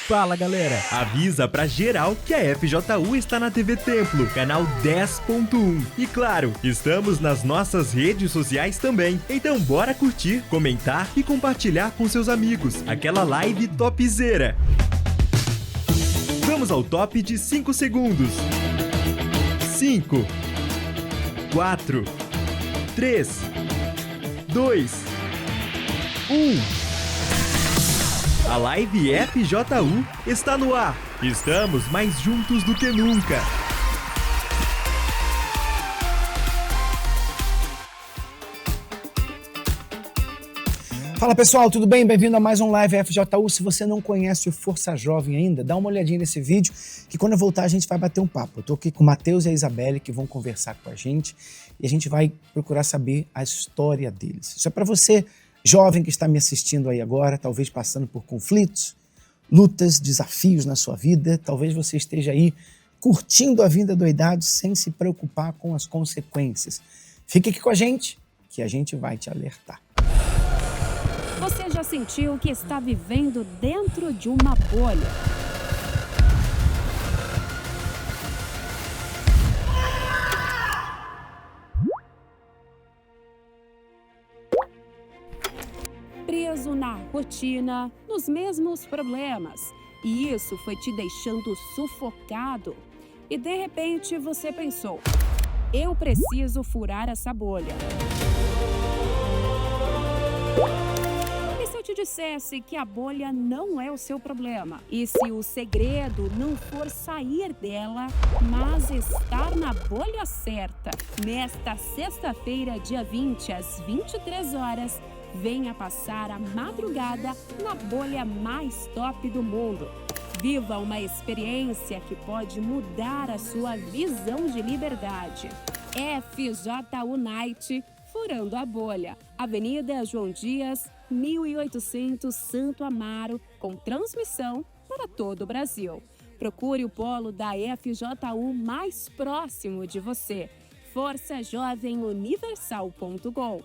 Fala galera, avisa pra geral que a FJU está na TV Templo, canal 10.1. E claro, estamos nas nossas redes sociais também. Então bora curtir, comentar e compartilhar com seus amigos aquela live topzera. Vamos ao top de 5 segundos. 5, 4, 3, 2, 1. A live FJU está no ar. Estamos mais juntos do que nunca. Fala pessoal, tudo bem? Bem-vindo a mais um Live FJU. Se você não conhece o Força Jovem ainda, dá uma olhadinha nesse vídeo que quando eu voltar a gente vai bater um papo. Eu tô aqui com o Matheus e a Isabelle que vão conversar com a gente e a gente vai procurar saber a história deles. Isso é para você, jovem que está me assistindo aí agora, talvez passando por conflitos, lutas, desafios na sua vida, talvez você esteja aí curtindo a vida doidado sem se preocupar com as consequências. Fique aqui com a gente que a gente vai te alertar. Você já sentiu que está vivendo dentro de uma bolha? Preso na rotina, nos mesmos problemas. E isso foi te deixando sufocado. E de repente você pensou: eu preciso furar essa bolha. E se eu te dissesse que a bolha não é o seu problema? E se o segredo não for sair dela, mas estar na bolha certa? Nesta sexta-feira, dia 20, às 23 horas, venha passar a madrugada na bolha mais top do mundo. Viva uma experiência que pode mudar a sua visão de liberdade. FJU Night, Furando a Bolha. Avenida João Dias, 1800 Santo Amaro, com transmissão para todo o Brasil. Procure o polo da FJU mais próximo de você. forçajovemuniversal.com.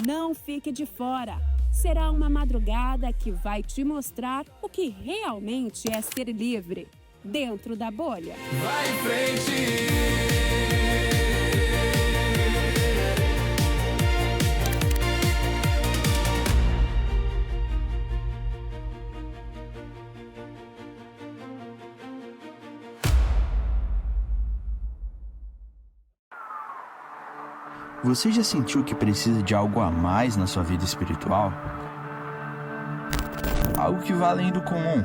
Não fique de fora. Será uma madrugada que vai te mostrar o que realmente é ser livre dentro da bolha. Vai em frente! Você já sentiu que precisa de algo a mais na sua vida espiritual? Algo que vá além do comum.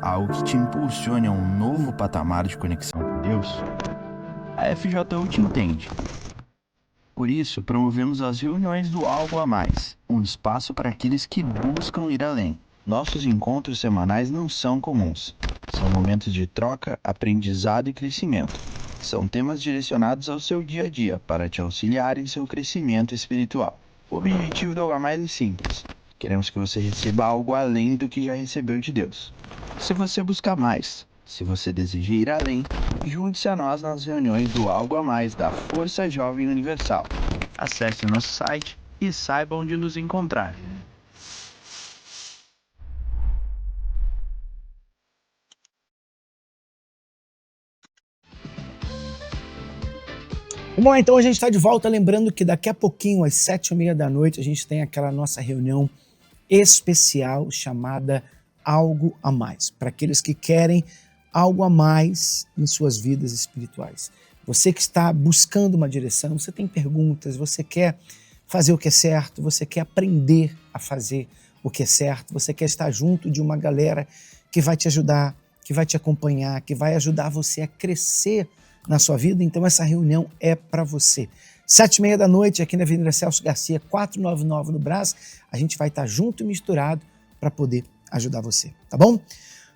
Algo que te impulsione a um novo patamar de conexão com Deus? A FJU te entende. Por isso, promovemos as reuniões do Algo a Mais, um espaço para aqueles que buscam ir além. Nossos encontros semanais não são comuns. São momentos de troca, aprendizado e crescimento. São temas direcionados ao seu dia a dia para te auxiliar em seu crescimento espiritual. O objetivo do Algo a Mais é simples. Queremos que você receba algo além do que já recebeu de Deus. Se você buscar mais, se você deseja ir além, junte-se a nós nas reuniões do Algo a Mais da Força Jovem Universal. Acesse nosso site e saiba onde nos encontrar. Bom, então a gente está de volta, lembrando que daqui a pouquinho, às 7h30 da noite, a gente tem aquela nossa reunião especial chamada Algo a Mais, para aqueles que querem algo a mais em suas vidas espirituais. Você que está buscando uma direção, você tem perguntas, você quer fazer o que é certo, você quer aprender a fazer o que é certo, você quer estar junto de uma galera que vai te ajudar, que vai te acompanhar, que vai ajudar você a crescer na sua vida, então essa reunião é para você. 7h30 da noite, aqui na Avenida Celso Garcia, 499 no Brás, a gente vai estar junto e misturado para poder ajudar você, tá bom?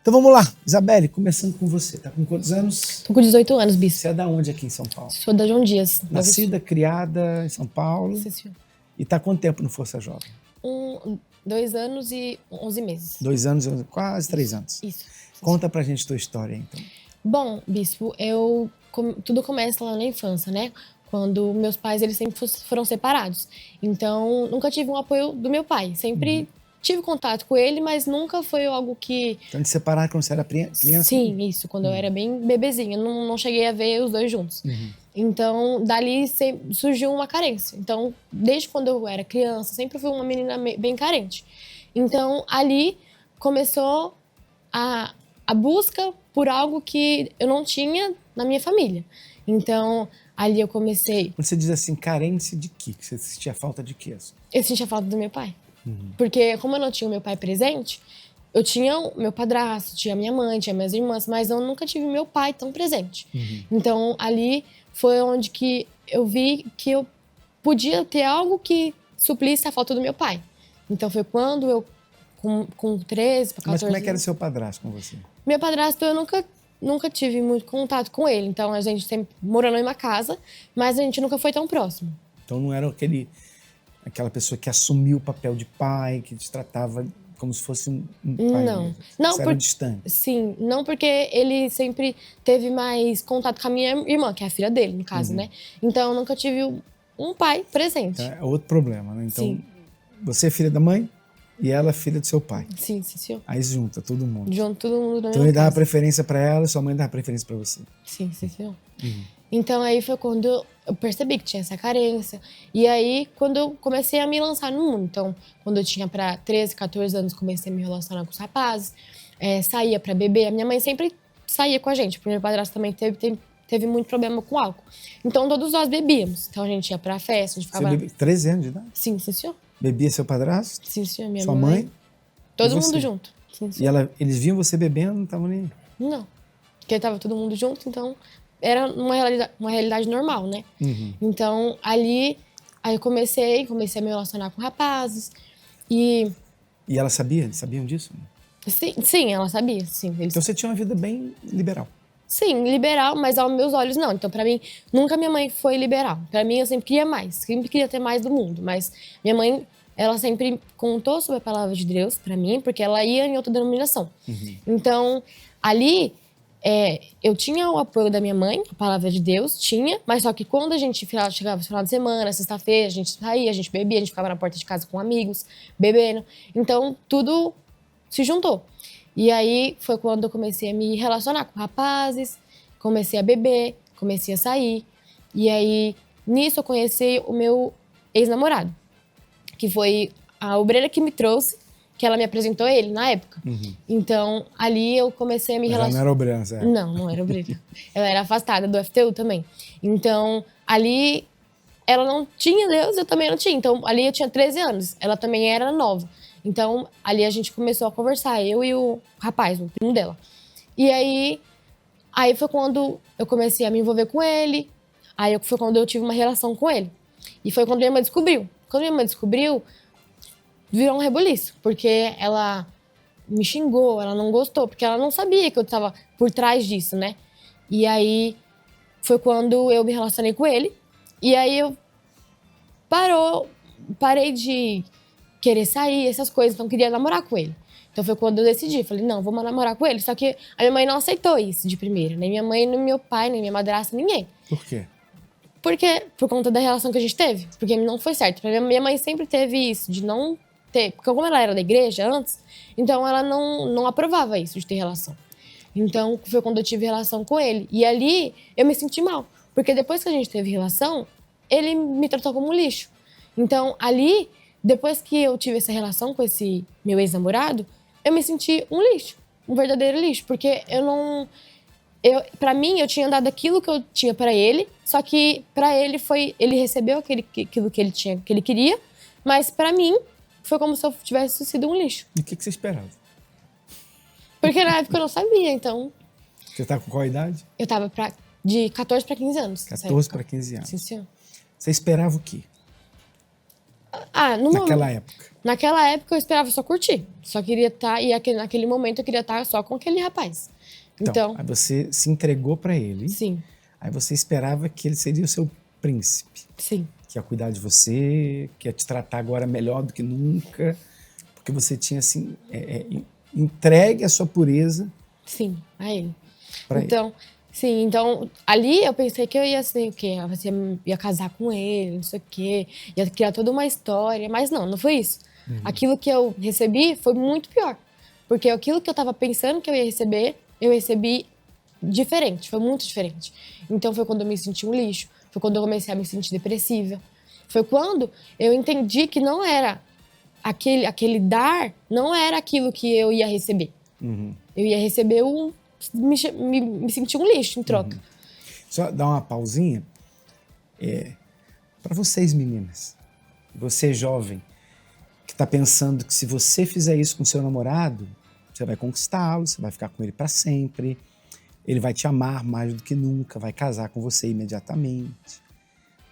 Então vamos lá, Isabelle, começando com você, tá com quantos anos? Tô com 18 anos, bispo. Você é da onde aqui em São Paulo? Sou da João Dias. Nascida, criada em São Paulo. Sim, senhor. E tá quanto tempo no Força Jovem? 2 anos e 11 meses. 2 anos, quase 3 anos. Isso. Conta pra gente a tua história, então. Bom, bispo, tudo começa lá na infância, né? Quando meus pais, eles sempre foram separados. Então, nunca tive um apoio do meu pai. Sempre tive contato com ele, mas nunca foi algo que... Então, de separar quando você era criança? Sim, isso, quando eu era bem bebezinha. Não cheguei a ver os dois juntos. Então, dali surgiu uma carência. Então, desde quando eu era criança, sempre fui uma menina bem carente. Então, ali começou a busca por algo que eu não tinha na minha família. Então, ali eu comecei... Quando você diz assim, carência de quê? Que você sentia falta de quê? Eu sentia falta do meu pai. Porque como eu não tinha o meu pai presente, eu tinha o meu padrasto, tinha minha mãe, tinha minhas irmãs, mas eu nunca tive meu pai tão presente. Então, ali foi onde que eu vi que eu podia ter algo que suplisse a falta do meu pai. Então, foi quando eu, com 13 para 14 Mas como é que era anos... seu padrasto com você? Meu padrasto, eu nunca tive muito contato com ele. Então, a gente sempre morou na mesma casa, mas a gente nunca foi tão próximo. Então não era aquela pessoa que assumiu o papel de pai, que te tratava como se fosse um pai. Não. Mesmo. Não, Você era distante. Sim, não porque ele sempre teve mais contato com a minha irmã, que é a filha dele, no caso, né? Então, eu nunca tive um pai presente. É outro problema, né? Então, Sim. você é filha da mãe e ela é filha do seu pai. Sim, senhor. Aí junta todo mundo. Junto todo mundo na Então mesma ele dava casa. preferência pra ela e sua mãe dava preferência pra você. Sim, senhor. Então, aí foi quando eu percebi que tinha essa carência. E aí, quando eu comecei a me lançar no mundo. Então, quando eu tinha para 13, 14 anos, comecei a me relacionar com os rapazes. Saía para beber. A minha mãe sempre saía com a gente, porque meu padrasto também teve muito problema com álcool. Então, todos nós bebíamos. Então, a gente ia pra festa, a gente ficava... Você bebia 13 anos de idade? Sim, senhor. Bebia seu padrasto? Sim, senhor. Minha Sua mãe? Todo E você? mundo junto. Sim, E senhor. eles viam você bebendo, não estavam nem aí? Não. Porque tava todo mundo junto, então era uma realidade normal, né? Então, ali, aí eu comecei a me relacionar com rapazes. E E ela sabia? Eles sabiam disso? sim, ela sabia, sim. Eles... Então você tinha uma vida bem liberal. Sim, liberal, mas aos meus olhos não. Então, pra mim, nunca minha mãe foi liberal. Pra mim, eu sempre queria mais, sempre queria ter mais do mundo. Mas minha mãe, ela sempre contou sobre a palavra de Deus pra mim, porque ela ia em outra denominação. Então, ali, eu tinha o apoio da minha mãe, a palavra de Deus, tinha, mas só que quando a gente chegava no final de semana, sexta-feira, a gente saía, a gente bebia, a gente ficava na porta de casa com amigos, bebendo. Então, tudo se juntou. E aí foi quando eu comecei a me relacionar com rapazes, comecei a beber, comecei a sair. E aí, nisso, eu conheci o meu ex-namorado, que foi a obreira que me trouxe, que ela me apresentou ele na época. Então, ali eu comecei a me Ela relacionar. não era obreira, certo? Não era obreira. Ela era afastada do FTU também. Então, ali ela não tinha Deus, eu também não tinha. Então, ali eu tinha 13 anos, ela também era nova. Então, ali a gente começou a conversar, eu e o rapaz, o primo dela. E aí foi quando eu comecei a me envolver com ele, aí foi quando eu tive uma relação com ele. E foi quando minha mãe descobriu. Quando minha mãe descobriu, virou um rebuliço, porque ela me xingou, ela não gostou, porque ela não sabia que eu estava por trás disso, né? E aí foi quando eu me relacionei com ele, e aí eu parei de querer sair, essas coisas, então eu queria namorar com ele. Então foi quando eu decidi, falei, não, vou namorar com ele. Só que a minha mãe não aceitou isso de primeira, nem minha mãe, nem meu pai, nem minha madrasta, ninguém. Por quê? Porque, por conta da relação que a gente teve, porque não foi certo. Minha mãe sempre teve isso, de não ter, porque como ela era da igreja antes, então ela não aprovava isso, de ter relação. Então foi quando eu tive relação com ele. E ali eu me senti mal, porque depois que a gente teve relação, ele me tratou como lixo. Então ali, depois que eu tive essa relação com esse meu ex-namorado, eu me senti um lixo, um verdadeiro lixo, porque pra mim, eu tinha dado aquilo que eu tinha pra ele, só que pra ele ele recebeu aquilo que ele queria, mas pra mim foi como se eu tivesse sido um lixo. E o que você esperava? Porque na época eu não sabia, então Você tá com qual idade? eu tava de 14 pra 15 anos. nessa 14 época. para 15 anos. Sim, senhor. Você esperava o quê? Naquela época? Naquela época eu esperava só curtir. Só queria estar, e naquele momento eu queria estar só com aquele rapaz. Então, Aí você se entregou para ele. sim, Aí você esperava que ele seria o seu príncipe. sim, Que ia cuidar de você, que ia te tratar agora melhor do que nunca. Porque você tinha, assim, entregue a sua pureza sim, a ele. para ele. Então, sim, então ali eu pensei que eu ia assim, o quê? Você ia casar com ele, não sei o quê, ia criar toda uma história, mas não foi isso. Aquilo que eu recebi foi muito pior. Porque aquilo que eu tava pensando que eu recebi diferente, foi muito diferente. Então foi quando eu me senti um lixo, foi quando eu comecei a me sentir depressiva. Foi quando eu entendi que não era aquele dar, não era aquilo que eu ia receber. Eu ia receber me sentir um lixo em troca. Só dar uma pausinha. Para vocês, meninas, você jovem, que está pensando que se você fizer isso com seu namorado, você vai conquistá-lo, você vai ficar com ele para sempre, ele vai te amar mais do que nunca, vai casar com você imediatamente.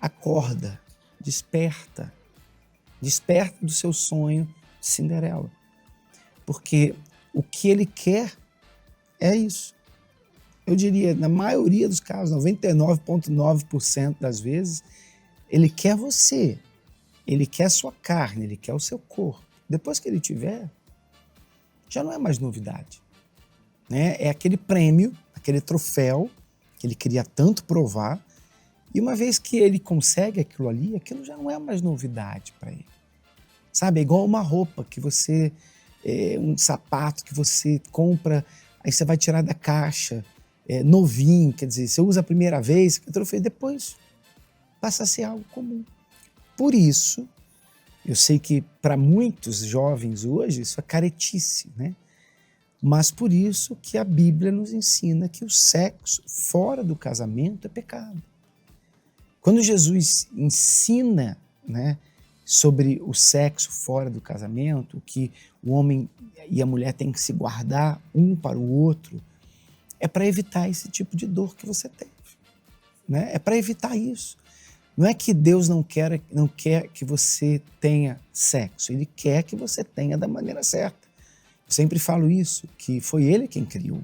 Acorda, desperta do seu sonho de Cinderela. Porque o que ele quer é isso. Eu diria, na maioria dos casos, 99,9% das vezes, ele quer você. Ele quer a sua carne, ele quer o seu corpo. Depois que ele tiver, já não é mais novidade. Né? É aquele prêmio, aquele troféu que ele queria tanto provar. E uma vez que ele consegue aquilo ali, aquilo já não é mais novidade para ele. Sabe, é igual uma roupa que você... um sapato que você compra, aí você vai tirar da caixa, novinho, quer dizer, você usa a primeira vez, depois passa a ser algo comum. Por isso, eu sei que para muitos jovens hoje isso é caretice, né? Mas por isso que a Bíblia nos ensina que o sexo fora do casamento é pecado. Quando Jesus ensina, né, sobre o sexo fora do casamento, que o homem e a mulher têm que se guardar um para o outro, é para evitar esse tipo de dor que você teve. Né? É para evitar isso. Não é que Deus não quer que você tenha sexo, Ele quer que você tenha da maneira certa. Eu sempre falo isso, que foi Ele quem criou.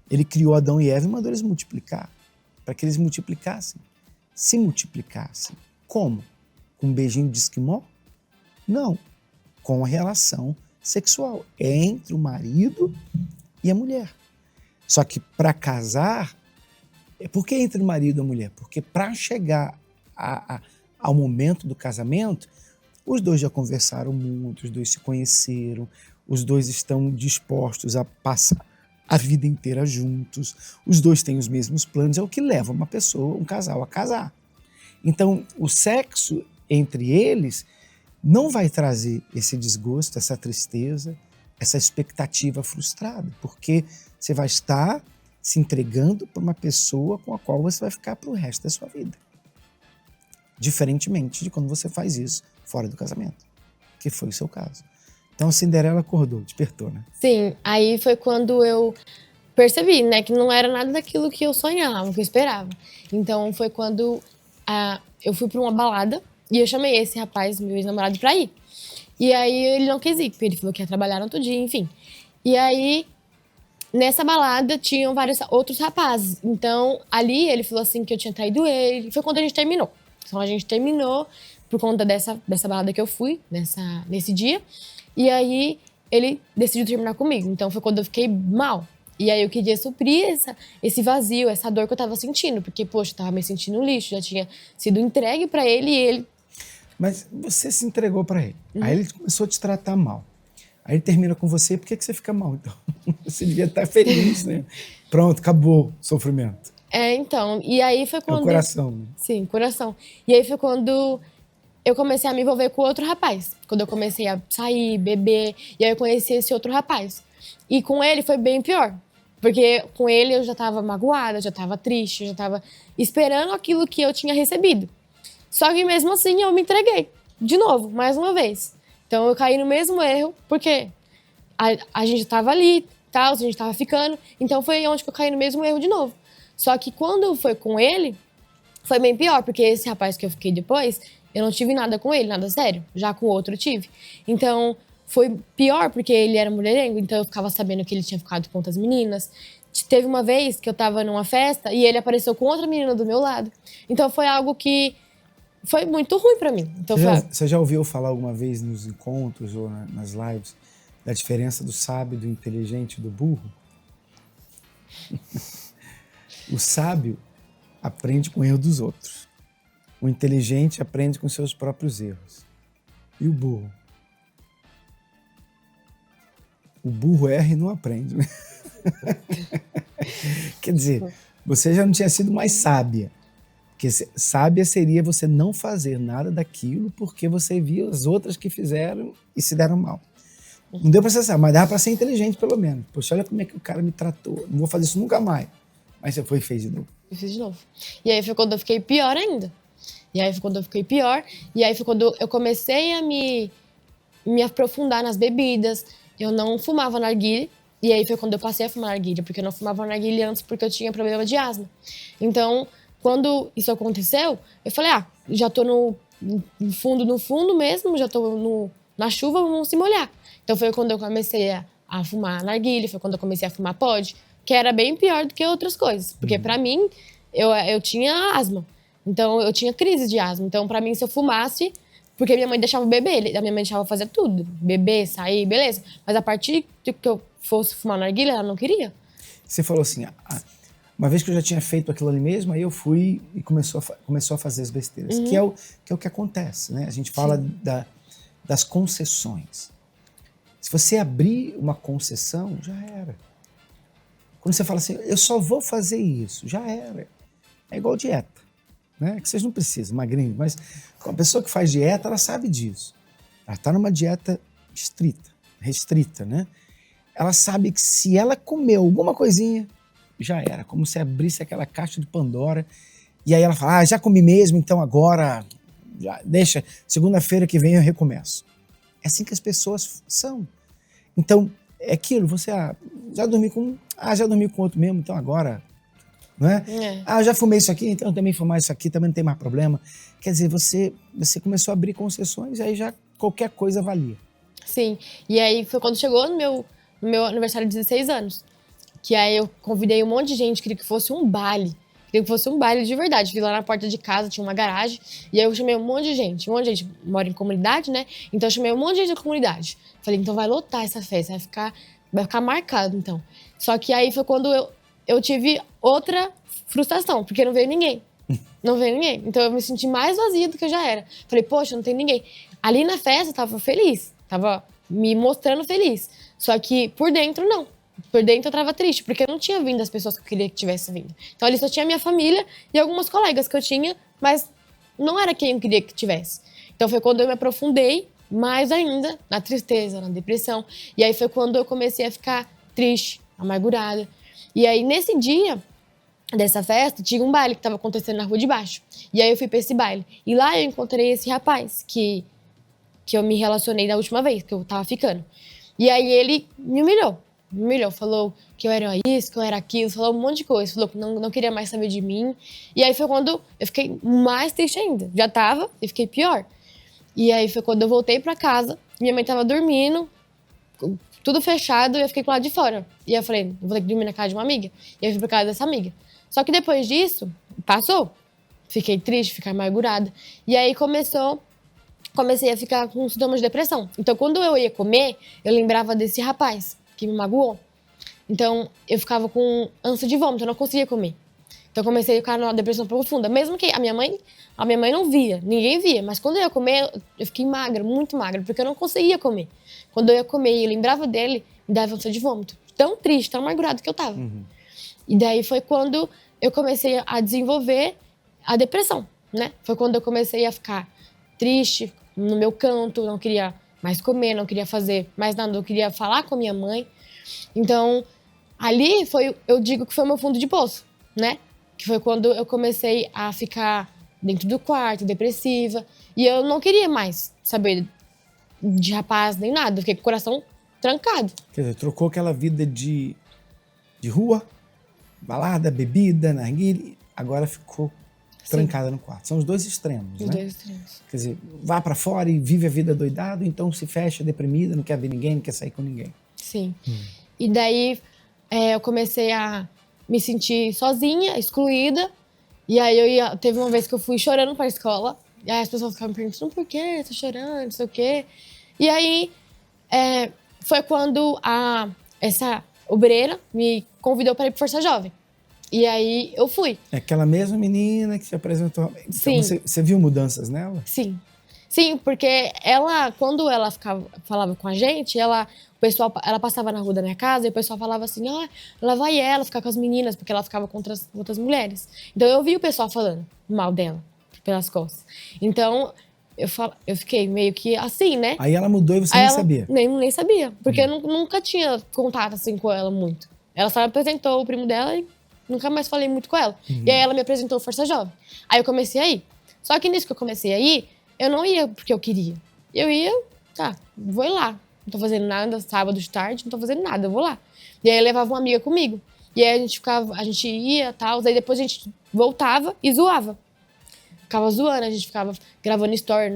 Ele criou Adão e Eva e mandou eles multiplicar, para que eles multiplicassem, se multiplicassem. Como? Com um beijinho de esquimó? Não, com a relação sexual entre o marido e a mulher. Só que para casar, por que entre o marido e a mulher? Porque para chegar ao momento do casamento, os dois já conversaram muito, os dois se conheceram, os dois estão dispostos a passar a vida inteira juntos, os dois têm os mesmos planos, é o que leva uma pessoa, um casal a casar. Então, o sexo entre eles não vai trazer esse desgosto, essa tristeza, essa expectativa frustrada, porque você vai estar se entregando para uma pessoa com a qual você vai ficar para o resto da sua vida. Diferentemente de quando você faz isso fora do casamento, que foi o seu caso. Então a Cinderela acordou, despertou, né? Sim, aí foi quando eu percebi, né, que não era nada daquilo que eu sonhava, que eu esperava. Então foi quando eu fui para uma balada e eu chamei esse rapaz, meu ex-namorado, pra ir. E aí ele não quis ir, porque ele falou que ia trabalhar no outro dia, enfim. E aí, nessa balada, tinham vários outros rapazes. Então, ali ele falou assim que eu tinha traído ele. Foi quando a gente terminou. Então a gente terminou por conta dessa balada que eu fui, nesse dia. E aí ele decidiu terminar comigo. Então foi quando eu fiquei mal. E aí eu queria suprir esse vazio, essa dor que eu tava sentindo. Porque, poxa, eu tava me sentindo um lixo, já tinha sido entregue pra ele e ele... Mas você se entregou pra ele. Aí ele começou a te tratar mal. Aí ele termina com você, por que você fica mal, então? Você devia estar feliz, né? Pronto, acabou o sofrimento. Então, e aí foi quando... É o coração. Né? Sim, coração. E aí foi quando eu comecei a me envolver com outro rapaz. Quando eu comecei a sair, beber, e aí eu conheci esse outro rapaz. E com ele foi bem pior. Porque com ele eu já tava magoada, já tava triste, já tava esperando aquilo que eu tinha recebido. Só que mesmo assim eu me entreguei. De novo, mais uma vez. Então eu caí no mesmo erro, porque a gente tava ali, tal, a gente tava ficando. Então foi onde que eu caí no mesmo erro de novo. Só que quando foi com ele, foi bem pior, porque esse rapaz que eu fiquei depois, eu não tive nada com ele, nada sério. Já com o outro eu tive. Então foi pior, porque ele era mulherengo, então eu ficava sabendo que ele tinha ficado com outras meninas. Teve uma vez que eu tava numa festa e ele apareceu com outra menina do meu lado. Então foi algo que foi muito ruim pra mim. Então, você já ouviu falar alguma vez nos encontros ou nas lives da diferença do sábio, do inteligente e do burro? O sábio aprende com o erro dos outros. O inteligente aprende com seus próprios erros. E o burro? o burro erra e não aprende, né? Quer dizer, você já não tinha sido mais sábia. Porque sábia seria você não fazer nada daquilo porque você viu as outras que fizeram e se deram mal. Não deu pra ser sábia, mas dava pra ser inteligente pelo menos. Poxa, olha como é que o cara me tratou. Não vou fazer isso nunca mais. Mas você foi e fez de novo. Eu fiz de novo. E aí foi quando eu fiquei pior ainda. E aí foi quando eu fiquei pior. E aí foi quando eu comecei a me aprofundar nas bebidas. Eu não fumava narguilé. E aí foi quando eu passei a fumar narguilé. Porque eu não fumava narguilé antes porque eu tinha problema de asma. Então, quando isso aconteceu, eu falei, já tô no fundo mesmo. Já tô na chuva, vamos se molhar. Então foi quando eu comecei a fumar narguilé. Foi quando eu comecei a fumar pod. Que era bem pior do que outras coisas. Porque pra mim, eu tinha asma. Então, eu tinha crise de asma. Então, pra mim, se eu fumasse... Porque minha mãe deixava eu beber. A minha mãe deixava eu fazer tudo. Beber, sair, beleza. Mas a partir de que eu fosse fumar narguilé, ela não queria. Você falou assim, uma vez que eu já tinha feito aquilo ali mesmo, aí eu fui e começou a fazer as besteiras. Que é o que acontece, né? A gente fala das concessões. Se você abrir uma concessão, já era. Quando você fala assim, eu só vou fazer isso, já era. É igual dieta, né? Que vocês não precisam, magrinho, mas a pessoa que faz dieta, ela sabe disso. Ela está numa dieta restrita, né? Ela sabe que se ela comeu alguma coisinha, já era. Como se abrisse aquela caixa de Pandora. E aí ela fala, já comi mesmo, então agora, deixa, segunda-feira que vem eu recomeço. É assim que as pessoas são. Então, é aquilo, você já dormi com outro mesmo, então agora, não é? Já fumei isso aqui, então também fumar isso aqui, também não tem mais problema. Quer dizer, você começou a abrir concessões, aí já qualquer coisa valia. Sim, e aí foi quando chegou no meu aniversário de 16 anos, que aí eu convidei um monte de gente, queria que fosse um baile. Queria que fosse um baile de verdade. Fui lá na porta de casa, tinha uma garagem, e aí eu chamei um monte de gente. Um monte de gente mora em comunidade, né? Então eu chamei um monte de gente da comunidade. Falei, então vai lotar essa festa, vai ficar marcado, então. Só que aí foi quando eu tive outra frustração, porque não veio ninguém. Não veio ninguém. Então eu me senti mais vazia do que eu já era. Falei, poxa, não tem ninguém. Ali na festa eu tava feliz, tava me mostrando feliz. Só que por dentro, não. Por dentro eu tava triste, porque eu não tinha vindo as pessoas que eu queria que tivesse vindo. Então ali só tinha minha família e algumas colegas que eu tinha, mas não era quem eu queria que tivesse. Então foi quando eu me aprofundei mais ainda na tristeza, na depressão. E aí foi quando eu comecei a ficar triste, amargurada. E aí nesse dia dessa festa, tinha um baile que tava acontecendo na rua de baixo. E aí eu fui pra esse baile. E lá eu encontrei esse rapaz que eu me relacionei da última vez, que eu tava ficando. E aí ele me humilhou, falou que eu era isso, que eu era aquilo, falou um monte de coisa, falou que não queria mais saber de mim. E aí foi quando eu fiquei mais triste ainda. Já tava e fiquei pior. E aí foi quando eu voltei pra casa, minha mãe tava dormindo, tudo fechado, e eu fiquei pro lado de fora. E eu falei, vou ter que dormir na casa de uma amiga. E eu fui pra casa dessa amiga. Só que depois disso, passou. Fiquei triste, fiquei amargurada. E aí comecei a ficar com sintomas de depressão. Então, quando eu ia comer, eu lembrava desse rapaz que me magoou. Então, eu ficava com ânsia de vômito, eu não conseguia comer. Então, eu comecei a ficar numa depressão profunda. Mesmo que a minha mãe não via, ninguém via. Mas quando eu ia comer, eu fiquei magra, muito magra, porque eu não conseguia comer. Quando eu ia comer e eu lembrava dele, me dava ânsia de vômito. Tão triste, tão amargurado que eu tava. E daí foi quando eu comecei a desenvolver a depressão, né? Foi quando eu comecei a ficar triste, no meu canto, não queria mais comer, não queria fazer mais nada, não queria falar com a minha mãe. Então, ali eu digo que foi o meu fundo de poço, né? Que foi quando eu comecei a ficar dentro do quarto, depressiva, e eu não queria mais saber de rapaz nem nada, eu fiquei com o coração trancado. Quer dizer, trocou aquela vida de rua, balada, bebida, narguilé, agora ficou trancada no quarto. São os dois extremos, né? Os dois extremos. Quer dizer, vá pra fora e vive a vida doidado, então se fecha, deprimida, não quer ver ninguém, não quer sair com ninguém. Sim. E daí eu comecei a me sentir sozinha, excluída. E aí teve uma vez que eu fui chorando pra escola. E aí as pessoas ficavam me perguntando por que tô chorando, não sei o quê. E aí foi quando essa obreira me convidou para ir pro Força Jovem. E aí eu fui. É aquela mesma menina que se apresentou. Então Sim. você viu mudanças nela? Sim. Sim, porque ela, quando ela falava com a gente, ela passava na rua da minha casa e o pessoal falava assim, lá vai ela ficar com as meninas, porque ela ficava com outras mulheres. Então eu vi o pessoal falando mal dela, pelas costas. Então eu fiquei meio que assim, né? Aí ela mudou e você nem sabia? Nem sabia, porque eu nunca tinha contato assim com ela muito. Ela só me apresentou o primo dela e nunca mais falei muito com ela. E aí ela me apresentou o Força Jovem. Aí eu comecei a ir. Só que nisso que eu comecei a ir, eu não ia porque eu queria. Eu ia, vou ir lá. Não tô fazendo nada, sábado de tarde, não tô fazendo nada, eu vou lá. E aí eu levava uma amiga comigo. E aí a gente ia e tal, aí depois a gente voltava e zoava. Ficava zoando, a gente ficava gravando story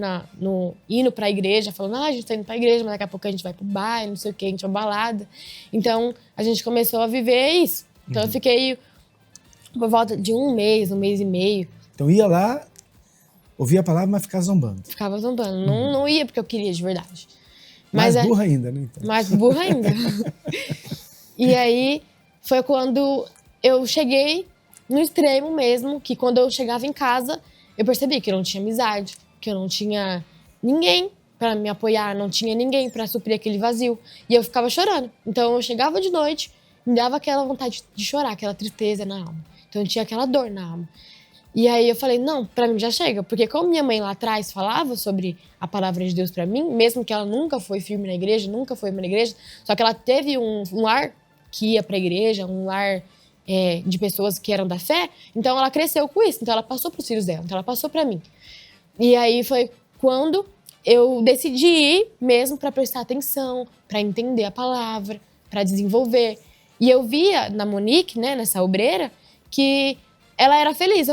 indo pra igreja, falando, a gente tá indo pra igreja, mas daqui a pouco a gente vai pro bar, não sei o que, a gente vai pra balada. Então, a gente começou a viver isso. Então, eu fiquei por volta de um mês e meio. Então, ia lá, ouvia a palavra, mas ficava zombando. Ficava zombando. Não ia porque eu queria de verdade. Mais burra ainda, né? Então. Mais burra ainda. E aí, foi quando eu cheguei no extremo mesmo, que quando eu chegava em casa, eu percebi que eu não tinha amizade, que eu não tinha ninguém pra me apoiar, não tinha ninguém pra suprir aquele vazio. E eu ficava chorando. Então eu chegava de noite, me dava aquela vontade de chorar, aquela tristeza na alma. Então eu tinha aquela dor na alma. E aí eu falei, não, pra mim já chega. Porque como minha mãe lá atrás falava sobre a palavra de Deus pra mim, mesmo que ela nunca foi firme na igreja, nunca foi na igreja, só que ela teve um lar que ia pra igreja, um lar de pessoas que eram da fé, então ela cresceu com isso, então ela passou pros filhos dela, então ela passou pra mim. E aí foi quando eu decidi ir mesmo pra prestar atenção, pra entender a palavra, pra desenvolver. E eu via na Monique, né, nessa obreira, que ela era feliz.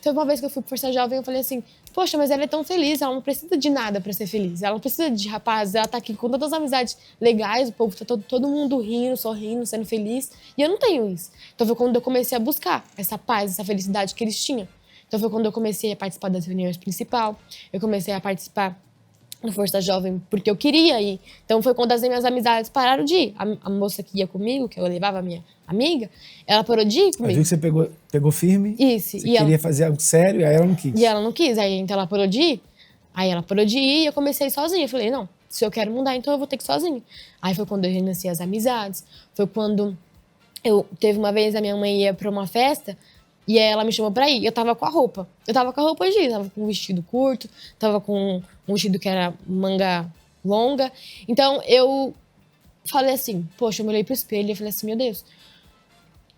Teve uma vez que eu fui pro Força Jovem, eu falei assim, poxa, mas ela é tão feliz, ela não precisa de nada pra ser feliz. Ela não precisa de rapazes, ela tá aqui com todas as amizades legais, o povo tá todo mundo rindo, sorrindo, sendo feliz. E eu não tenho isso. Então foi quando eu comecei a buscar essa paz, essa felicidade que eles tinham. Então foi quando eu comecei a participar das reuniões principais, eu comecei a participar no Força Jovem porque eu queria ir. Então foi quando as minhas amizades pararam de ir. A moça que ia comigo, que eu levava a minha amiga, ela parou de ir comigo. Eu vi que você pegou firme. Isso. Você queria fazer algo sério e aí ela não quis. E ela não quis. Aí então ela parou de ir. Aí ela parou de ir e eu comecei sozinha. Eu falei, não, se eu quero mudar, então eu vou ter que ir sozinha. Aí foi quando eu renasci as amizades. Foi quando teve uma vez a minha mãe ia pra uma festa e aí ela me chamou pra ir. Eu tava com a roupa. Eu tava com a roupa de tava com um vestido curto, tava com um vestido que era manga longa. Então eu falei assim, poxa, eu me olhei pro espelho e falei assim, meu Deus,